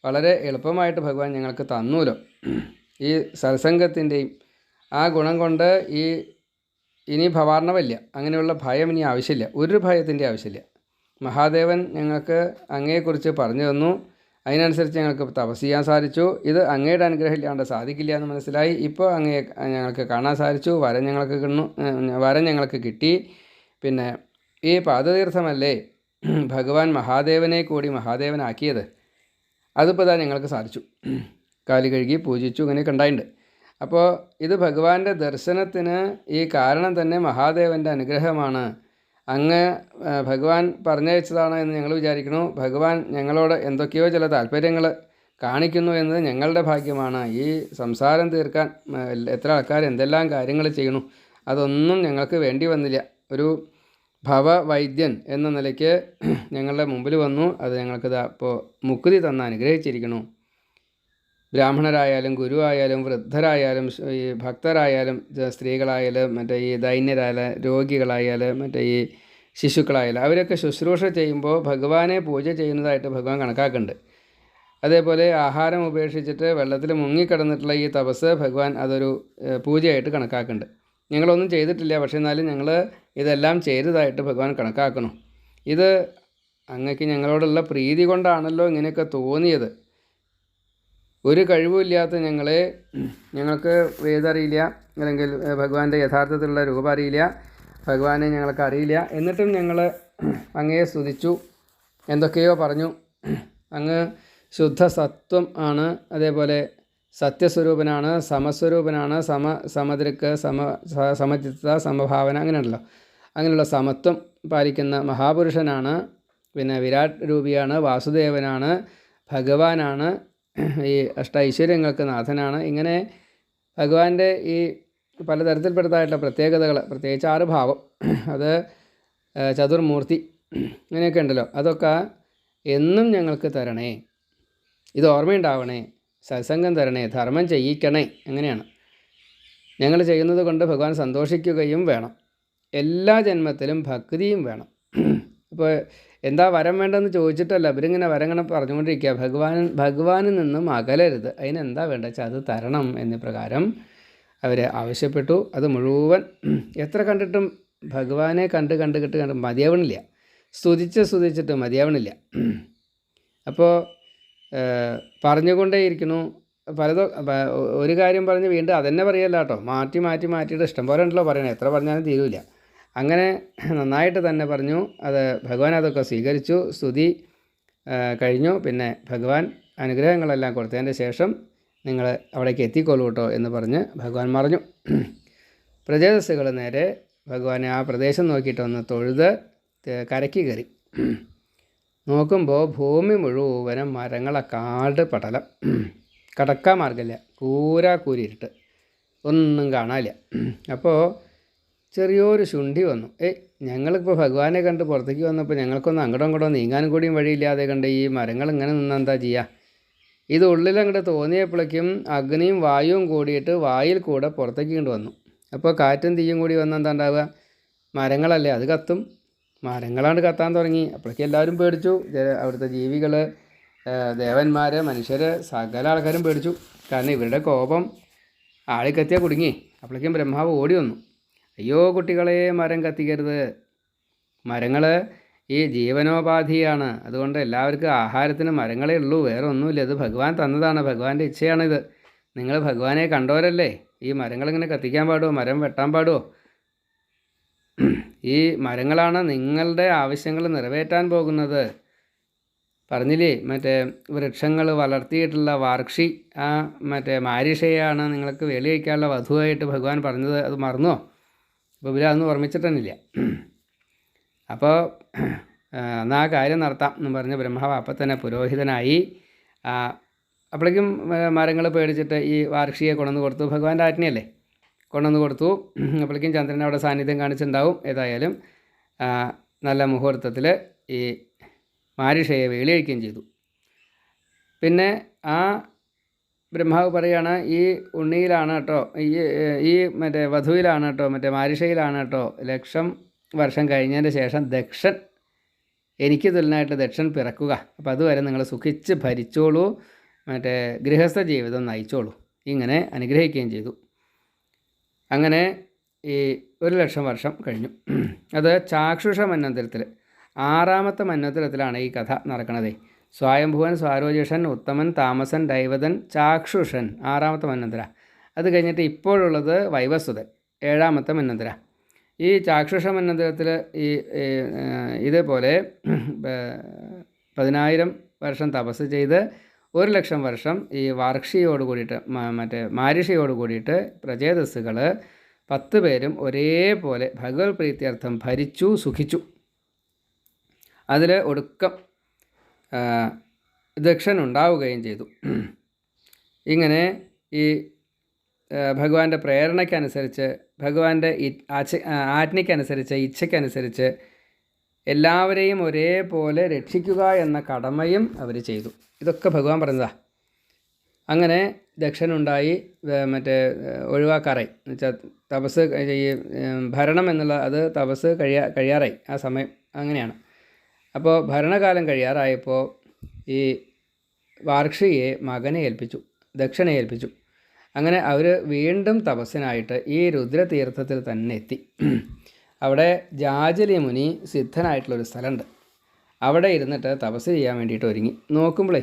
വളരെ എളുപ്പമായിട്ട് ഭഗവാൻ ഞങ്ങൾക്ക് തന്നൂലോ. ഈ സത്സംഗത്തിൻ്റെയും ആ ഗുണം കൊണ്ട് ഇനി ഭവാർണവല്ല, അങ്ങനെയുള്ള ഭയം ഇനി ആവശ്യമില്ല, ഒരു ഭയത്തിൻ്റെ ആവശ്യമില്ല. മഹാദേവൻ ഞങ്ങൾക്ക് അങ്ങയെക്കുറിച്ച് പറഞ്ഞു തന്നു, അതിനനുസരിച്ച് ഞങ്ങൾക്ക് തപസ് ചെയ്യാൻ സാധിച്ചു. ഇത് അങ്ങയുടെ അനുഗ്രഹം ഇല്ലാണ്ട് സാധിക്കില്ല എന്ന് മനസ്സിലായി. ഇപ്പോൾ അങ്ങയെ ഞങ്ങൾക്ക് കാണാൻ സാധിച്ചു, വരം ഞങ്ങൾക്ക് കിട്ടി. പിന്നെ ഈ പാദതീർത്ഥമല്ലേ ഭഗവാൻ മഹാദേവനെ കൂടി മഹാദേവനാക്കിയത്, അതിപ്പോൾ ഇതാ ഞങ്ങൾക്ക് സാധിച്ചു. കാലി കഴുകി പൂജിച്ചു, ഇങ്ങനെയൊക്കെ ഉണ്ടായിട്ടുണ്ട്. അപ്പോൾ ഇത് ഭഗവാന്റെ ദർശനത്തിന് ഈ കാരണം തന്നെ മഹാദേവൻ്റെ അനുഗ്രഹമാണ്. അങ്ങ് ഭഗവാൻ പറഞ്ഞയച്ചതാണ് എന്ന് ഞങ്ങൾ വിചാരിക്കുന്നു. ഭഗവാൻ ഞങ്ങളോട് എന്തൊക്കെയോ ചില താല്പര്യങ്ങൾ കാണിക്കുന്നു എന്നത് ഞങ്ങളുടെ ഭാഗ്യമാണ്. ഈ സംസാരം തീർക്കാൻ എത്ര ആൾക്കാർ എന്തെല്ലാം കാര്യങ്ങൾ ചെയ്യണു, അതൊന്നും ഞങ്ങൾക്ക് വേണ്ടി വന്നില്ല. ഒരു ഭവവൈദ്യൻ എന്ന നിലയ്ക്ക് ഞങ്ങളുടെ മുമ്പിൽ വന്നു. അത് ഞങ്ങൾക്കിത് ഇപ്പോൾ മുക്തി തന്ന് അനുഗ്രഹിച്ചിരിക്കുന്നു. ബ്രാഹ്മണരായാലും ഗുരുവായാലും വൃദ്ധരായാലും ഈ ഭക്തരായാലും സ്ത്രീകളായാലും ഈ ദൈന്യരായാലും രോഗികളായാലും ഈ ശിശുക്കളായാലും അവരൊക്കെ ശുശ്രൂഷ ചെയ്യുമ്പോൾ ഭഗവാനെ പൂജ ചെയ്യുന്നതായിട്ട് ഭഗവാൻ കണക്കാക്കുന്നുണ്ട്. അതേപോലെ ആഹാരം ഉപേക്ഷിച്ചിട്ട് വെള്ളത്തിൽ മുങ്ങിക്കിടന്നിട്ടുള്ള ഈ തപസ് ഭഗവാൻ അതൊരു പൂജയായിട്ട് കണക്കാക്കുന്നുണ്ട്. ഞങ്ങളൊന്നും ചെയ്തിട്ടില്ല, പക്ഷേ എന്നാലും ഞങ്ങൾ ഇതെല്ലാം ചെയ്തതായിട്ട് ഭഗവാൻ കണക്കാക്കണം. ഇത് അങ്ങക്ക് ഞങ്ങളോടുള്ള പ്രീതി കൊണ്ടാണല്ലോ ഇങ്ങനെയൊക്കെ തോന്നിയത്. ഒരു കഴിവുമില്ലാത്ത ഞങ്ങൾക്ക് വേദറിയില്ല, അല്ലെങ്കിൽ ഭഗവാന്റെ യഥാർത്ഥത്തിലുള്ള രൂപം അറിയില്ല, ഭഗവാനെ ഞങ്ങൾക്ക് അറിയില്ല. എന്നിട്ടും ഞങ്ങൾ അങ്ങയെ സ്തുതിച്ചു, എന്തൊക്കെയോ പറഞ്ഞു. അങ്ങ് ശുദ്ധ സത്വം ആണ്, അതേപോലെ സത്യസ്വരൂപനാണ്, സമസ്വരൂപനാണ്, സമദൃക്ക്, സമചിത്ത, സമഭാവന, അങ്ങനെയുള്ള സമത്വം പാലിക്കുന്ന മഹാപുരുഷനാണ്. പിന്നെ വിരാട് രൂപിയാണ്, വാസുദേവനാണ്, ഭഗവാനാണ്, ഈ ഐശ്വര്യങ്ങൾക്ക് നാഥനാണ്. ഇങ്ങനെ ഭഗവാന്റെ ഈ പലതരത്തിൽപ്പെട്ടതായിട്ടുള്ള പ്രത്യേകതകൾ, പ്രത്യേകിച്ച് 6 ഭാവം, അത് ചതുർമൂർത്തി, ഇങ്ങനെയൊക്കെ ഉണ്ടല്ലോ, അതൊക്കെ എന്നും ഞങ്ങൾക്ക് തരണേ, ഇത് ഓർമ്മയുണ്ടാവണേ, സത്സംഗം തരണേ, ധർമ്മം ചെയ്യിക്കണേ. അങ്ങനെയാണ് ഞങ്ങൾ ചെയ്യുന്നത് കൊണ്ട് ഭഗവാൻ സന്തോഷിക്കുകയും വേണം. എല്ലാ ജന്മത്തിലും ഭക്തിയും വേണം. അപ്പോൾ എന്താ വരം വേണ്ടതെന്ന് ചോദിച്ചിട്ടല്ല, ഇവരിങ്ങനെ വരങ്ങനെ പറഞ്ഞുകൊണ്ടിരിക്കുക. ഭഗവാനിൽ നിന്നും അകലരുത്, അതിനെന്താ വേണ്ടത് വെച്ചാൽ അത് തരണം എന്ന പ്രകാരം അവർ ആവശ്യപ്പെട്ടു. അത് മുഴുവൻ എത്ര കണ്ടിട്ടും ഭഗവാനെ കണ്ട് മതിയാവണില്ല, സ്തുതിച്ചിട്ട് മതിയാവണില്ല. അപ്പോൾ പറഞ്ഞുകൊണ്ടേയിരിക്കുന്നു. ഒരു കാര്യം പറഞ്ഞ് വീണ്ടും അതെന്നെ പറയല്ല കേട്ടോ, മാറ്റിയിട്ട് ഇഷ്ടം പോലെ ഉണ്ടല്ലോ പറയണേ, എത്ര പറഞ്ഞാലും തീരുമില്ല. അങ്ങനെ നന്നായിട്ട് തന്നെ പറഞ്ഞു. അത് ഭഗവാൻ അതൊക്കെ സ്വീകരിച്ചു. സ്തുതി കഴിഞ്ഞു. പിന്നെ ഭഗവാൻ അനുഗ്രഹങ്ങളെല്ലാം കൊടുത്തതിൻ്റെ ശേഷം നിങ്ങൾ അവിടേക്ക് എത്തിക്കൊള്ളൂ കേട്ടോ എന്ന് പറഞ്ഞ് ഭഗവാൻ മറഞ്ഞു. പ്രജേതസ്സുകൾ നേരെ ഭഗവാനെ ആ പ്രദേശം നോക്കിയിട്ടൊന്ന് തൊഴുത് കരയ്ക്ക് കയറി. നോക്കുമ്പോൾ ഭൂമി മുഴുവനും മരങ്ങളെ കാട് പടലം, കടക്കാൻ മാർഗമില്ല, കൂരിരുട്ട്, ഒന്നും കാണാനില്ല. അപ്പോൾ ചെറിയൊരു ശുണ്ഠി വന്നു. ഞങ്ങളിപ്പോൾ ഭഗവാനെ കണ്ട് പുറത്തേക്ക് വന്നപ്പോൾ ഞങ്ങൾക്കൊന്ന് അങ്ങോട്ടോ നീങ്ങാനും കൂടിയും വഴിയില്ലാതെ കണ്ട് ഈ മരങ്ങൾ ഇങ്ങനെ നിന്ന് എന്താ ചെയ്യുക? ഇത് ഉള്ളിലങ്ങോട്ട് തോന്നിയപ്പോഴേക്കും അഗ്നിയും വായുവും കൂടിയിട്ട് വായിൽ കൂടെ പുറത്തേക്ക് കൊണ്ട് വന്നു. അപ്പോൾ കാറ്റും തീയും കൂടി വന്നാൽ എന്താ ഉണ്ടാവുക? മരങ്ങളല്ലേ, അത് കത്തും. മരങ്ങളാണ്ട് കത്താൻ തുടങ്ങി. അപ്പോഴേക്കും എല്ലാവരും പേടിച്ചു. അവിടുത്തെ ജീവികൾ, ദേവന്മാർ, മനുഷ്യർ, സകല ആൾക്കാരും പേടിച്ചു. കാരണം ഇവരുടെ കോപം ആളിക്കത്തിയാൽ കുടുങ്ങി. അപ്പോഴേക്കും ബ്രഹ്മാവ് ഓടി വന്നു. അയ്യോ കുട്ടികളെ, മരം കത്തിക്കരുത്, മരങ്ങൾ ഈ ജീവനോപാധിയാണ്, അതുകൊണ്ട് എല്ലാവർക്കും ആഹാരത്തിന് മരങ്ങളേ ഉള്ളൂ, വേറെ ഒന്നുമില്ല, ഇത് ഭഗവാൻ തന്നതാണ്, ഭഗവാന്റെ ഇച്ഛയാണിത്. നിങ്ങൾ ഭഗവാനെ കണ്ടോരല്ലേ, ഈ മരങ്ങളിങ്ങനെ കത്തിക്കാൻ പാടുമോ? മരം വെട്ടാൻ പാടുമോ? ഈ മരങ്ങളാണ് നിങ്ങളുടെ ആവശ്യങ്ങൾ നിറവേറ്റാൻ പോകുന്നത്. പറഞ്ഞില്ലേ, വൃക്ഷങ്ങൾ വളർത്തിയിട്ടുള്ള വാർക്ഷി, ആ മാരിഷയാണ് നിങ്ങൾക്ക് വേലി വയ്ക്കാനുള്ള വധുവായിട്ട് ഭഗവാൻ പറഞ്ഞത്. അത് മറന്നോ? അപ്പോൾ ഇവരതൊന്നും ഓർമ്മിച്ചിട്ടന്നില്ല. അപ്പോൾ എന്നാൽ ആ കാര്യം നടത്താം എന്ന് പറഞ്ഞ് ബ്രഹ്മാവ് അപ്പം തന്നെ പുരോഹിതനായി. അപ്പോഴേക്കും മരങ്ങൾ പേടിച്ചിട്ട് ഈ വാർഷിയെ കൊണ്ടുവന്ന് കൊടുത്തു. ഭഗവാന്റെ ആജ്ഞയല്ലേ, കൊണ്ടുവന്ന് കൊടുത്തു. അപ്പോഴേക്കും ചന്ദ്രൻ അവിടെ സാന്നിധ്യം കാണിച്ചിട്ടുണ്ടാവും. ഏതായാലും നല്ല മുഹൂർത്തത്തിൽ ഈ മാരിഷയെ വേളിയഴിക്കുകയും ചെയ്തു. പിന്നെ ആ ബ്രഹ്മാവ് പറയുകയാണ്, ഈ ഉണ്ണിയിലാണ് കേട്ടോ, ഈ വധുവിലാണ് കേട്ടോ, മാരിഷയിലാണ് കേട്ടോ 1,00,000 വർഷം കഴിഞ്ഞതിൻ്റെ ശേഷം ദക്ഷൻ എനിക്ക് തുല്യനായിട്ട് ദക്ഷൻ പിറക്കുക. അപ്പോൾ അതുവരെ നിങ്ങൾ സുഖിച്ച് ഭരിച്ചോളൂ, മറ്റേ ഗൃഹസ്ഥ ജീവിതം നയിച്ചോളൂ. ഇങ്ങനെ അനുഗ്രഹിക്കുകയും ചെയ്തു. അങ്ങനെ ഈ 1,00,000 വർഷം കഴിഞ്ഞു. അത് ചാക്ഷുഷ മന്വന്തരത്തിൽ 6ാമത്തെ മന്വന്തരത്തിലാണ് ഈ കഥ നടക്കുന്നത്. സ്വയംഭുവൻ, സ്വാരോജിഷൻ, ഉത്തമൻ, താമസൻ, ദൈവതൻ, ചാക്ഷുഷൻ 6ാമത്തെ മന്വന്തര. അത് കഴിഞ്ഞിട്ട് ഇപ്പോഴുള്ളത് വൈവസ്വതൻ 7ാമത്തെ മന്വന്തര. ഈ ചാക്ഷുഷ മന്വന്തരത്തിൽ ഈ ഇതേപോലെ 10,000 വർഷം തപസ് ചെയ്ത് 1,00,000 വർഷം ഈ വാർക്ഷിയോട് കൂടിയിട്ട് മാരിഷിയോട് കൂടിയിട്ട് പ്രചേതസ്സുകൾ 10 പേരും ഒരേപോലെ ഭഗവത് പ്രീത്യർത്ഥം ഭരിച്ചു, സുഖിച്ചു. അതിൽ ഒടുക്കം ദക്ഷൻ ഉണ്ടാവുകയും ചെയ്തു. ഇങ്ങനെ ഈ ഭഗവാന്റെ പ്രേരണയ്ക്കനുസരിച്ച്, ഭഗവാന്റെ ആജ്ഞയ്ക്കനുസരിച്ച്, ഇച്ഛയ്ക്കനുസരിച്ച് എല്ലാവരെയും ഒരേപോലെ രക്ഷിക്കുക എന്ന കടമയും അവർ ചെയ്തു. ഇതൊക്കെ ഭഗവാൻ പറഞ്ഞതാണ്. അങ്ങനെ ദക്ഷനുണ്ടായി, ഒഴിവാക്കാറായി. എന്നുവെച്ചാൽ തപസ് ഭരണം എന്നുള്ള അത് തപസ് കഴിയാറായി ആ സമയം. അങ്ങനെയാണ്. അപ്പോൾ ഭരണകാലം കഴിയാറായപ്പോൾ ഈ വാർക്ഷിയെ മകനെ ഏൽപ്പിച്ചു, ദക്ഷനെ ഏൽപ്പിച്ചു. അങ്ങനെ അവർ വീണ്ടും തപസ്സിനായിട്ട് ഈ രുദ്രതീർത്ഥത്തിൽ തന്നെ എത്തി. അവിടെ ജാജലി മുനി സിദ്ധനായിട്ടുള്ളൊരു സ്ഥലമുണ്ട്. അവിടെ ഇരുന്നിട്ട് തപസ് ചെയ്യാൻ വേണ്ടിയിട്ട് ഒരുങ്ങി. നോക്കുമ്പോഴേ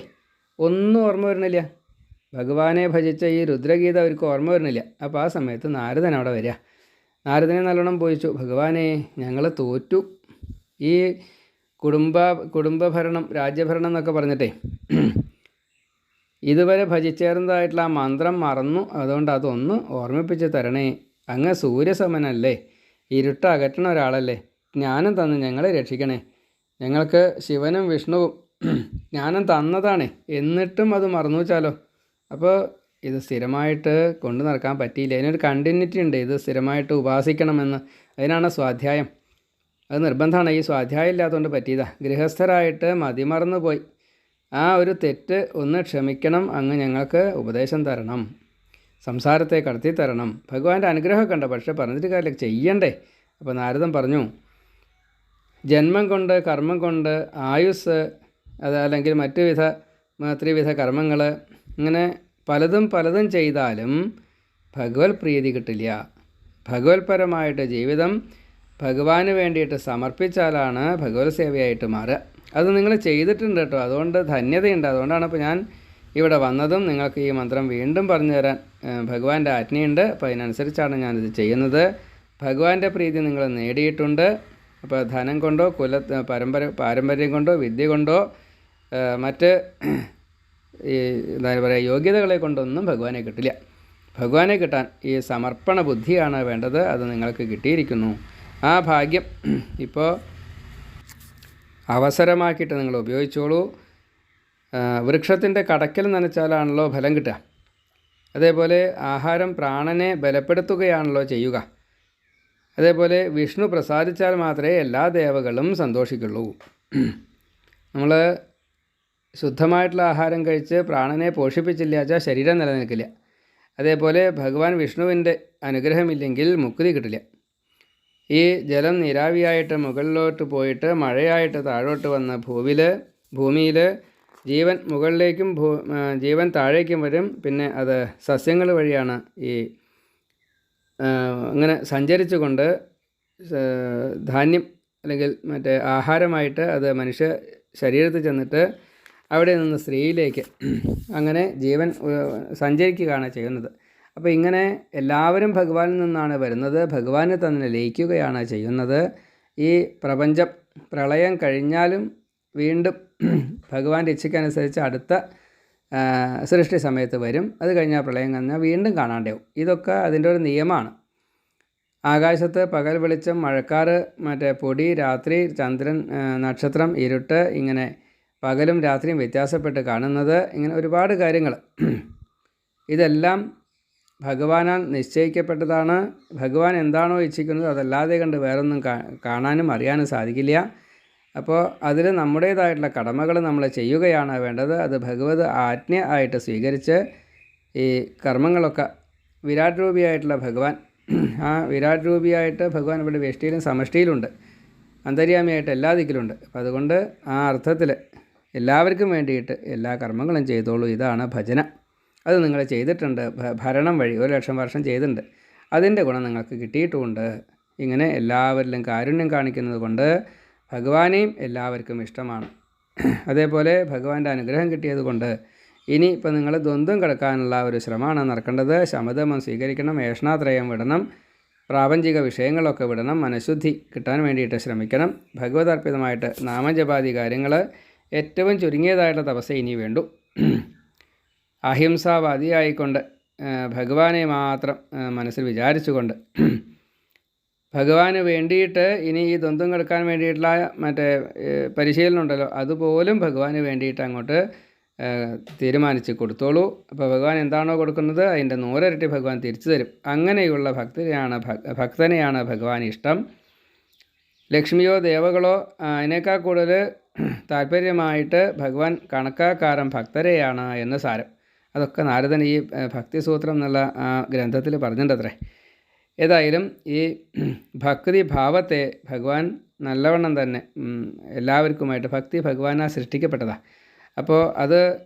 ഒന്നും ഓർമ്മ വരണില്ല. ഭഗവാനെ ഭജിച്ച ഈ രുദ്രഗീത അവർക്ക് ഓർമ്മ വരുന്നില്ല. അപ്പോൾ ആ സമയത്ത് നാരദൻ അവിടെ വരിക. നാരദനെ നല്ലോണം പോയിച്ചു, ഭഗവാനെ ഞങ്ങൾ തോറ്റു. ഈ കുടുംബഭരണം, രാജ്യഭരണം എന്നൊക്കെ പറഞ്ഞിട്ടേ ഇതുവരെ ഭജിച്ചേർന്നതായിട്ടുള്ള ആ മന്ത്രം മറന്നു. അതുകൊണ്ട് അതൊന്ന് ഓർമ്മിപ്പിച്ച് തരണേ. അങ്ങ് സൂര്യസമനല്ലേ, ഇരുട്ട് അകറ്റണ ഒരാളല്ലേ, ജ്ഞാനം തന്ന് ഞങ്ങളെ രക്ഷിക്കണേ. ഞങ്ങൾക്ക് ശിവനും വിഷ്ണുവും ജ്ഞാനം തന്നതാണ്, എന്നിട്ടും അത് മറന്നു വെച്ചാലോ. അപ്പോൾ ഇത് സ്ഥിരമായിട്ട് കൊണ്ടു നടക്കാൻ പറ്റിയില്ല. അതിനൊരു കണ്ടിന്യൂറ്റി ഉണ്ട്. ഇത് സ്ഥിരമായിട്ട് ഉപാസിക്കണമെന്ന്. അതിനാണ് സ്വാധ്യായം. അത് നിർബന്ധമാണ്. ഈ സ്വാധ്യായം ഇല്ലാത്തതുകൊണ്ട് പറ്റിയതാ. ഗൃഹസ്ഥരായിട്ട് മതിമറന്നു പോയി. ആ ഒരു തെറ്റ് ഒന്ന് ക്ഷമിക്കണം. അങ്ങ് ഞങ്ങൾക്ക് ഉപദേശം തരണം, സംസാരത്തെ കടത്തി തരണം. ഭഗവാന്റെ അനുഗ്രഹമൊക്കെ ഉണ്ട്, പക്ഷേ പറഞ്ഞിട്ട് കാര്യമില്ല, ചെയ്യണ്ടേ. അപ്പോൾ നാരദൻ പറഞ്ഞു, ജന്മം കൊണ്ട്, കർമ്മം കൊണ്ട്, ആയുസ്, അതല്ലെങ്കിൽ ത്രിവിധ കർമ്മങ്ങൾ, ഇങ്ങനെ പലതും ചെയ്താലും ഭഗവത് പ്രീതി കിട്ടില്ല. ഭഗവത്പരമായിട്ട് ജീവിതം ഭഗവാന് വേണ്ടിയിട്ട് സമർപ്പിച്ചാലാണ് ഭഗവത് സേവയായിട്ട് മാറുക. അത് നിങ്ങൾ ചെയ്തിട്ടുണ്ട് കേട്ടോ, അതുകൊണ്ട് ധന്യതയുണ്ട്. അതുകൊണ്ടാണ് ഇപ്പോൾ ഞാൻ ഇവിടെ വന്നതും നിങ്ങൾക്ക് ഈ മന്ത്രം വീണ്ടും പറഞ്ഞു തരാൻ ഭഗവാന്റെ ആജ്ഞയുണ്ട്. അപ്പോൾ അതിനനുസരിച്ചാണ് ഞാനിത് ചെയ്യുന്നത്. ഭഗവാന്റെ പ്രീതി നിങ്ങൾ നേടിയിട്ടുണ്ട്. അപ്പോൾ ധനം കൊണ്ടോ പാരമ്പര്യം കൊണ്ടോ വിദ്യ കൊണ്ടോ മറ്റ് ഈ എന്താ പറയുക യോഗ്യതകളെ കൊണ്ടൊന്നും ഭഗവാനെ കിട്ടില്ല. ഭഗവാനെ കിട്ടാൻ ഈ സമർപ്പണ ബുദ്ധിയാണ് വേണ്ടത്. അത് നിങ്ങൾക്ക് കിട്ടിയിരിക്കുന്നു. ആ ഭാഗ്യം ഇപ്പോൾ അവസരമാക്കിയിട്ട് നിങ്ങൾ ഉപയോഗിച്ചോളൂ. വൃക്ഷത്തിൻ്റെ കടക്കൽ നനച്ചാലാണല്ലോ ഫലം കിട്ടുക. അതേപോലെ ആഹാരം പ്രാണനെ ബലപ്പെടുത്തുകയാണല്ലോ ചെയ്യുക. അതേപോലെ വിഷ്ണു പ്രസാദിച്ചാൽ മാത്രമേ എല്ലാ ദേവകളും സന്തോഷിക്കുള്ളൂ. നമ്മൾ ശുദ്ധമായിട്ടുള്ള ആഹാരം കഴിച്ച് പ്രാണനെ പോഷിപ്പിച്ചില്ല വെച്ചാൽ ശരീരം നിലനിൽക്കില്ല. അതേപോലെ ഭഗവാൻ വിഷ്ണുവിൻ്റെ അനുഗ്രഹമില്ലെങ്കിൽ മുക്തി കിട്ടില്ല. ഈ ജലം നീരാവിയായിട്ട് മുകളിലോട്ട് പോയിട്ട് മഴയായിട്ട് താഴോട്ട് വന്ന ഭൂമിയിൽ ജീവൻ മുകളിലേക്കും ജീവൻ താഴേക്കും വരും. പിന്നെ അത് സസ്യങ്ങൾ വഴിയാണ് ഈ അങ്ങനെ സഞ്ചരിച്ചു കൊണ്ട് ധാന്യം അല്ലെങ്കിൽ മറ്റേ ആഹാരമായിട്ട് അത് മനുഷ്യ ശരീരത്തിൽ ചെന്നിട്ട് അവിടെ നിന്ന് സ്ത്രീയിലേക്ക് അങ്ങനെ ജീവൻ സഞ്ചരിക്കുകയാണ് ചെയ്യുന്നത്. അപ്പോൾ ഇങ്ങനെ എല്ലാവരും ഭഗവാനിൽ നിന്നാണ് വരുന്നത്, ഭഗവാനെ തന്നെ ലയിക്കുകയാണ് ചെയ്യുന്നത്. ഈ പ്രപഞ്ചം പ്രളയം കഴിഞ്ഞാലും വീണ്ടും ഭഗവാന്റെ ഇച്ഛയ്ക്കനുസരിച്ച് അടുത്ത സൃഷ്ടി സമയത്ത് വരും. അത് കഴിഞ്ഞാൽ പ്രളയം കഴിഞ്ഞാൽ വീണ്ടും കാണാണ്ടാവും. ഇതൊക്കെ അതിൻ്റെ ഒരു നിയമമാണ്. ആകാശത്ത് പകൽ വെളിച്ചം, മഴക്കാറ്, മറ്റേ പൊടി, രാത്രി, ചന്ദ്രൻ, നക്ഷത്രം, ഇരുട്ട്, ഇങ്ങനെ പകലും രാത്രിയും വ്യത്യാസപ്പെട്ട് കാണുന്നത്, ഇങ്ങനെ ഒരുപാട് കാര്യങ്ങൾ. ഇതെല്ലാം ഭഗവാനാൽ നിശ്ചയിക്കപ്പെട്ടതാണ്. ഭഗവാൻ എന്താണോ ഇച്ഛിക്കുന്നത് അതല്ലാതെ കണ്ട് വേറൊന്നും കാണാനും അറിയാനും സാധിക്കില്ല. അപ്പോൾ അതിൽ നമ്മുടേതായിട്ടുള്ള കടമകൾ നമ്മൾ ചെയ്യുകയാണ് വേണ്ടത്. അത് ഭഗവത് ആജ്ഞ ആയിട്ട് സ്വീകരിച്ച് ഈ കർമ്മങ്ങളൊക്കെ വിരാട് രൂപിയായിട്ടുള്ള ഭഗവാൻ, ആ വിരാട് രൂപിയായിട്ട് ഭഗവാൻ ഇവിടെ വ്യഷ്ടിയിലും സമഷ്ടിയിലുണ്ട്. അന്തര്യാമിയായിട്ട് എല്ലാ ദിക്കിലുണ്ട്. അപ്പം അതുകൊണ്ട് ആ അർത്ഥത്തിൽ എല്ലാവർക്കും വേണ്ടിയിട്ട് എല്ലാ കർമ്മങ്ങളും ചെയ്തോളൂ. ഇതാണ് ഭജന. അത് നിങ്ങൾ ചെയ്തിട്ടുണ്ട്. ഭരണം വഴി 1,00,000 വർഷം ചെയ്തിട്ടുണ്ട്. അതിൻ്റെ ഗുണം നിങ്ങൾക്ക് കിട്ടിയിട്ടുമുണ്ട്. ഇങ്ങനെ എല്ലാവരിലും കാരുണ്യം കാണിക്കുന്നത് കൊണ്ട് ഭഗവാനെയും എല്ലാവർക്കും ഇഷ്ടമാണ്. അതേപോലെ ഭഗവാന്റെ അനുഗ്രഹം കിട്ടിയത് കൊണ്ട് ഇനി ഇപ്പോൾ നിങ്ങൾ ദ്വന്ദ്വം കിടക്കാനുള്ള ഒരു ശ്രമമാണ് നടക്കേണ്ടത്. ശമതമം സ്വീകരിക്കണം, ഏഷണാത്രയം വിടണം, പ്രാപഞ്ചിക വിഷയങ്ങളൊക്കെ വിടണം, മനഃശുദ്ധി കിട്ടാൻ വേണ്ടിയിട്ട് ശ്രമിക്കണം. ഭഗവതർപ്പിതമായിട്ട് നാമജപാദി കാര്യങ്ങൾ ഏറ്റവും ചുരുങ്ങിയതായിട്ടുള്ള തപസ്സേ ഇനി വേണ്ടു. അഹിംസാവാദിയായിക്കൊണ്ട് ഭഗവാനെ മാത്രം മനസ്സിൽ വിചാരിച്ചുകൊണ്ട് ഭഗവാന് വേണ്ടിയിട്ട് ഇനി ഈ ദ്വന്ദ്വം കിടക്കാൻ വേണ്ടിയിട്ടുള്ള മറ്റേ പരിശീലനം ഉണ്ടല്ലോ, അതുപോലും ഭഗവാന് വേണ്ടിയിട്ട് അങ്ങോട്ട് തീരുമാനിച്ച് കൊടുത്തോളൂ. അപ്പോൾ ഭഗവാൻ എന്താണോ കൊടുക്കുന്നത് അതിൻ്റെ 100 ഇരട്ടി ഭഗവാൻ തിരിച്ചു തരും. അങ്ങനെയുള്ള ഭക്തനെയാണ് ഭഗവാൻ ഇഷ്ടം. ലക്ഷ്മിയോ ദേവകളോ അതിനേക്കാൾ കൂടുതൽ താല്പര്യമായിട്ട് ഭഗവാൻ കണക്കാക്കാരൻ ഭക്തരെയാണ് എന്ന് സാരം. അതൊക്കെ നാരദൻ ഈ ഭക്തിസൂത്രം എന്നുള്ള ആ ഗ്രന്ഥത്തിൽ പറഞ്ഞിട്ടുണ്ടത്രേ. ഏതായാലും ഈ ഭക്തി ഭാവത്തെ ഭഗവാൻ നല്ലവണ്ണം തന്നെ എല്ലാവർക്കുമായിട്ട് ഭക്തി ഭഗവാനാ സൃഷ്ടിക്കപ്പെട്ടതാണ്. അപ്പോൾ അത്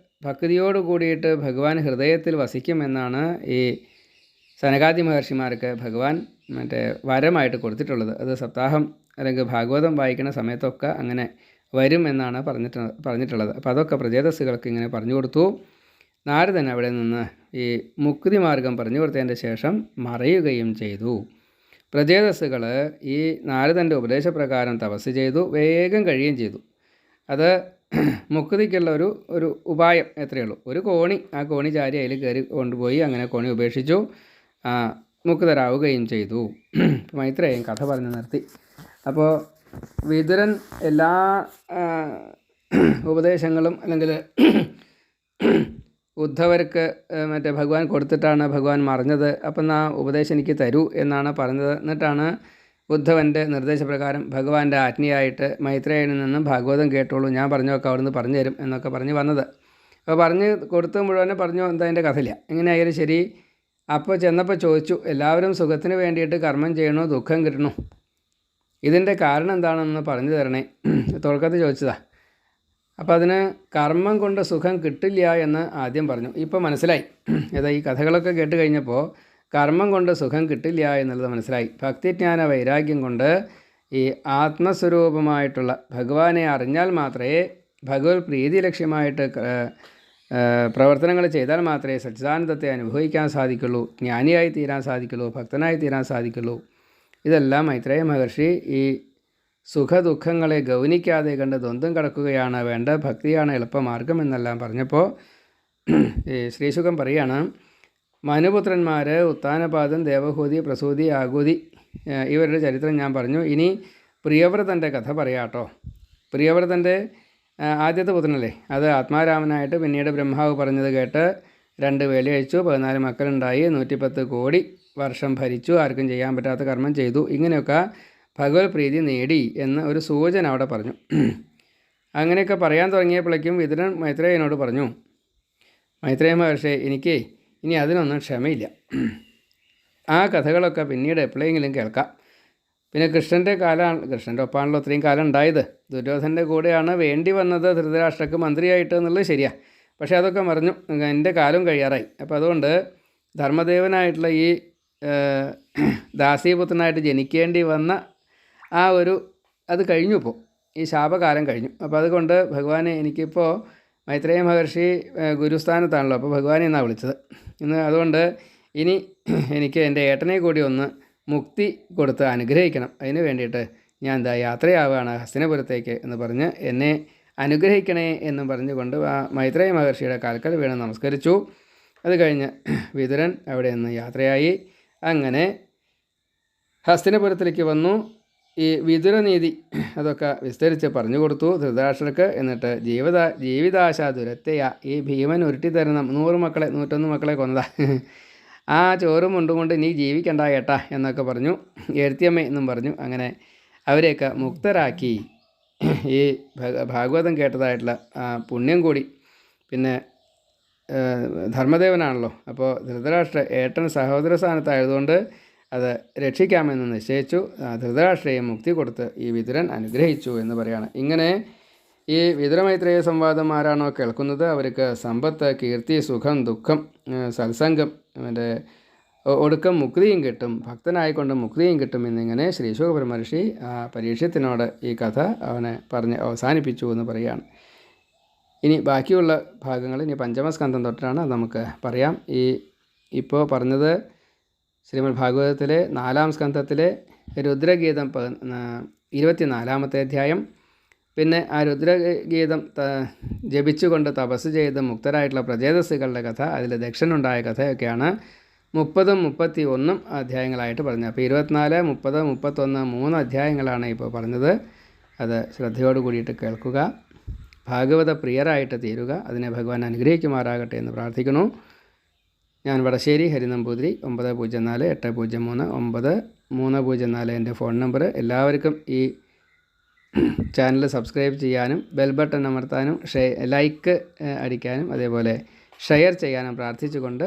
ഭക്തിയോട് കൂടിയിട്ട് ഭഗവാൻ ഹൃദയത്തിൽ വസിക്കുമെന്നാണ് ഈ സനകാദി മഹർഷിമാർക്ക് ഭഗവാൻ മറ്റേ വരമായിട്ട് കൊടുത്തിട്ടുള്ളത്. അത് സപ്താഹം അല്ലെങ്കിൽ ഭാഗവതം വായിക്കുന്ന സമയത്തൊക്കെ അങ്ങനെ വരും എന്നാണ് പറഞ്ഞിട്ടുള്ളത്. അപ്പോൾ അതൊക്കെ പ്രചേതസ്സുകൾക്ക് ഇങ്ങനെ പറഞ്ഞു കൊടുത്തു. നാരദൻ അവിടെ നിന്ന് ഈ മുക്തി മാർഗം പറഞ്ഞു കൊടുത്തതിൻ്റെ ശേഷം മറയുകയും ചെയ്തു. പ്രചേതസ്സുകൾ ഈ നാരദൻ്റെ ഉപദേശപ്രകാരം തപസ് ചെയ്തു, വേഗം കഴിയുകയും ചെയ്തു. അത് മുക്തിക്കുള്ള ഒരു ഉപായം എത്രയേ ഉള്ളൂ. ഒരു കോണി, ആ കോണി ചാരി അതിൽ കയറി കൊണ്ടുപോയി അങ്ങനെ കോണി ഉപേക്ഷിച്ചു, മുക്തരാവുകയും ചെയ്തു. മൈത്രേയൻ കഥ പറഞ്ഞു നിർത്തി. അപ്പോൾ വിതുരൻ എല്ലാ ഉപദേശങ്ങളും അല്ലെങ്കിൽ ഉദ്ധവർക്ക് മറ്റേ ഭഗവാൻ കൊടുത്തിട്ടാണ് ഭഗവാൻ മറിഞ്ഞത്. അപ്പം ആ ഉപദേശം എനിക്ക് തരൂ എന്നാണ് പറഞ്ഞത്. എന്നിട്ടാണ് ഉദ്ധവൻ്റെ നിർദ്ദേശപ്രകാരം ഭഗവാന്റെ ആജ്ഞയായിട്ട് മൈത്രേയനിൽ നിന്നും ഭാഗവതം കേട്ടോളൂ, ഞാൻ പറഞ്ഞൊക്കെ അവിടെ നിന്ന് പറഞ്ഞു തരും എന്നൊക്കെ പറഞ്ഞ് വന്നത്. അപ്പോൾ പറഞ്ഞ് കൊടുത്ത് മുഴുവനെ പറഞ്ഞു എന്താ അതിൻ്റെ കഥയില്ല. എങ്ങനെ ആയാലും ശരി. അപ്പോൾ ചെന്നപ്പോൾ ചോദിച്ചു, എല്ലാവരും സുഖത്തിന് വേണ്ടിയിട്ട് കർമ്മം ചെയ്യണോ ദുഃഖം കിട്ടണോ, ഇതിൻ്റെ കാരണം എന്താണെന്ന് പറഞ്ഞു തരണേ. തുടക്കത്തിൽ ചോദിച്ചതാ. അപ്പോൾ അതിന് കർമ്മം കൊണ്ട് സുഖം കിട്ടില്ല എന്ന് ആദ്യം പറഞ്ഞു. ഇപ്പോൾ മനസ്സിലായി. ഏതാ ഈ കഥകളൊക്കെ കേട്ട് കഴിഞ്ഞപ്പോൾ കർമ്മം കൊണ്ട് സുഖം കിട്ടില്ല എന്നുള്ളത് മനസ്സിലായി. ഭക്തിജ്ഞാന വൈരാഗ്യം കൊണ്ട് ഈ ആത്മസ്വരൂപമായിട്ടുള്ള ഭഗവാനെ അറിഞ്ഞാൽ മാത്രമേ, ഭഗവത് പ്രീതി ലക്ഷ്യമായിട്ട് പ്രവർത്തനങ്ങൾ ചെയ്താൽ മാത്രമേ സച്ചിദാനന്ദത്തെ അനുഭവിക്കാൻ സാധിക്കുള്ളൂ, ജ്ഞാനിയായി തീരാൻ സാധിക്കുള്ളൂ, ഭക്തനായി തീരാൻ സാധിക്കുള്ളൂ. ഇതെല്ലാം മൈത്രേയ മഹർഷി ഈ സുഖദുഃഖങ്ങളെ ഗൗനിക്കാതെ കണ്ട് ദ്വന്ദ്വം കടക്കുകയാണ് വേണ്ട, ഭക്തിയാണ് എളുപ്പമാർഗം എന്നെല്ലാം പറഞ്ഞപ്പോൾ ഈ ശ്രീശുഖം പറയുകയാണ്, മനുപുത്രന്മാർ ഉത്താനപാദൻ, ദേവഹൂതി, പ്രസൂതി, ആകൂതി ഇവരുടെ ചരിത്രം ഞാൻ പറഞ്ഞു. ഇനി പ്രിയവ്രതൻ്റെ കഥ പറയാട്ടോ. പ്രിയവ്രതൻ്റെ ആദ്യത്തെ പുത്രനല്ലേ, അത് ആത്മാരാമനായിട്ട് പിന്നീട് ബ്രഹ്മാവ് പറഞ്ഞത് കേട്ട് 2 വേലി അയച്ചു, 14 മക്കളുണ്ടായി, 110 കോടി വർഷം ഭരിച്ചു, ആർക്കും ചെയ്യാൻ പറ്റാത്ത കർമ്മം ചെയ്തു. ഇങ്ങനെയൊക്കെ ഭഗവത് പ്രീതി നേടി എന്ന് ഒരു സൂചന അവിടെ പറഞ്ഞു. അങ്ങനെയൊക്കെ പറയാൻ തുടങ്ങിയപ്പോഴേക്കും വിതുരൻ മൈത്രേയനോട് പറഞ്ഞു, മൈത്രേയ മഹർഷി എനിക്ക് ഇനി അതിനൊന്നും ക്ഷമയില്ല. ആ കഥകളൊക്കെ പിന്നീട് എപ്പോഴെങ്കിലും കേൾക്കാം. പിന്നെ കൃഷ്ണൻ്റെ ഒപ്പമാണല്ലോ ഇത്രയും കാലം ഉണ്ടായത്. ദുര്യോധനൻ്റെ കൂടെയാണ് വേണ്ടി വന്നത് ധൃതരാഷ്ട്രക്ക് മന്ത്രിയായിട്ട് എന്നുള്ളത് ശരിയാണ്. പക്ഷേ അതൊക്കെ മറിഞ്ഞു, എൻ്റെ കാലം കഴിയാറായി. അപ്പോൾ അതുകൊണ്ട് ധർമ്മദേവനായിട്ടുള്ള ഈ ദാസീപുത്രനായിട്ട് ജനിക്കേണ്ടി വന്ന ആ അത് കഴിഞ്ഞു. ഇപ്പോൾ ഈ ശാപകാലം കഴിഞ്ഞു. അപ്പോൾ അതുകൊണ്ട് ഭഗവാനെ എനിക്കിപ്പോൾ മൈത്രേയ മഹർഷി ഗുരുസ്ഥാനത്താണല്ലോ, അപ്പോൾ ഭഗവാനെ എന്നാണ് വിളിച്ചത് ഇന്ന്. അതുകൊണ്ട് ഇനി എനിക്ക് എൻ്റെ ഏട്ടനെ കൂടി ഒന്ന് മുക്തി കൊടുത്ത് അനുഗ്രഹിക്കണം. അതിന് വേണ്ടിയിട്ട് ഞാൻ എന്താ യാത്രയാവുകയാണ് ഹസ്തിനപുരത്തേക്ക് എന്ന് പറഞ്ഞ് എന്നെ അനുഗ്രഹിക്കണേ എന്നും പറഞ്ഞുകൊണ്ട് ആ മൈത്രേയ മഹർഷിയുടെ കാൽക്കൽ വീണ് നമസ്കരിച്ചു. അത് കഴിഞ്ഞ് വിതുരൻ അവിടെ നിന്ന് യാത്രയായി. അങ്ങനെ ഹസ്തിനപുരത്തിലേക്ക് വന്നു. ഈ വിതുരനീതി അതൊക്കെ വിസ്തരിച്ച് പറഞ്ഞു കൊടുത്തു ധൃതരാഷ്ട്രർക്ക്. എന്നിട്ട് ജീവിതാശ ദുരത്തെയ, ഈ ഭീമൻ ഉരുട്ടിത്തരുന്ന 100 മക്കളെ 101 മക്കളെ കൊന്നതാ, ആ ചോറും മുണ്ടുകൊണ്ട് നീ ജീവിക്കണ്ട ഏട്ടാ എന്നൊക്കെ പറഞ്ഞു. എഴുത്തിയമ്മ എന്നും പറഞ്ഞു. അങ്ങനെ അവരെയൊക്കെ മുക്തരാക്കി. ഈ ഭാഗവതം കേട്ടതായിട്ടുള്ള പുണ്യം കൂടി. പിന്നെ ധർമ്മദേവനാണല്ലോ, അപ്പോൾ ധൃതരാഷ്ട്ര ഏട്ടൻ സഹോദര സ്ഥാനത്തായതുകൊണ്ട് അത് രക്ഷിക്കാമെന്ന് നിശ്ചയിച്ചു. ധൃതരാഷ്ട്രയെ മുക്തി കൊടുത്ത് ഈ വിതുരൻ അനുഗ്രഹിച്ചു എന്ന് പറയാണ്. ഇങ്ങനെ ഈ വിതുരമൈത്രേയ സംവാദം ആരാണോ കേൾക്കുന്നത് അവർക്ക് സമ്പത്ത്, കീർത്തി, സുഖം, ദുഃഖം, സത്സംഗം, അവൻ്റെ ഒടുക്കം മുക്തിയും കിട്ടും, ഭക്തനായിക്കൊണ്ട് മുക്തിയും കിട്ടും എന്നിങ്ങനെ ശ്രീ ശുകബ്രഹ്മർഷി പരീക്ഷത്തിനോട് ഈ കഥ അവനെ പറഞ്ഞ് അവസാനിപ്പിച്ചു എന്ന് പറയുകയാണ്. ഇനി ബാക്കിയുള്ള ഭാഗങ്ങൾ ഇനി പഞ്ചമസ്കന്ധം തൊട്ടാണ് നമുക്ക് പറയാം. ഇപ്പോൾ പറഞ്ഞത് ശ്രീമദ് ഭാഗവതത്തിലെ 4-ാം സ്കന്ധത്തിലെ രുദ്രഗീതം 24-ാമത്തെ അധ്യായം, പിന്നെ ആ രുദ്രഗീതം ജപിച്ചുകൊണ്ട് തപസ് ചെയ്ത് മുക്തരായിട്ടുള്ള പ്രജേതസ്സുകളുടെ കഥ, അതിൽ ദക്ഷനുണ്ടായ കഥയൊക്കെയാണ് 30-ഉം 31-ഉം അധ്യായങ്ങളായിട്ട് പറഞ്ഞത്. അപ്പോൾ 24, 30, 31 3 അധ്യായങ്ങളാണ് ഇപ്പോൾ പറഞ്ഞത്. അത് ശ്രദ്ധയോട് കൂടിയിട്ട് കേൾക്കുക, ഭാഗവത പ്രിയരായിട്ട് തീരുക. അതിനെ ഭഗവാൻ അനുഗ്രഹിക്കുമാറാകട്ടെ എന്ന് പ്രാർത്ഥിക്കുന്നു. ഞാൻ വടശ്ശേരി ഹരിനമ്പൂതിരി, 904803-9304 എൻ്റെ ഫോൺ നമ്പർ. എല്ലാവർക്കും ഈ ചാനൽ സബ്സ്ക്രൈബ് ചെയ്യാനും ബെൽ ബട്ടൺ അമർത്താനും ലൈക്ക് അടിക്കാനും അതേപോലെ ഷെയർ ചെയ്യാനും പ്രാർത്ഥിച്ചുകൊണ്ട്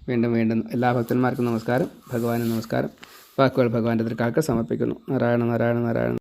വീണ്ടും എല്ലാ ഭക്തന്മാർക്കും നമസ്കാരം, ഭഗവാനും നമസ്കാരം. വാക്കുകൾ ഭഗവാന്റെ തൃക്കാൽക്ക് സമർപ്പിക്കുന്നു. നാരായണ നാരായണ നാരായണ.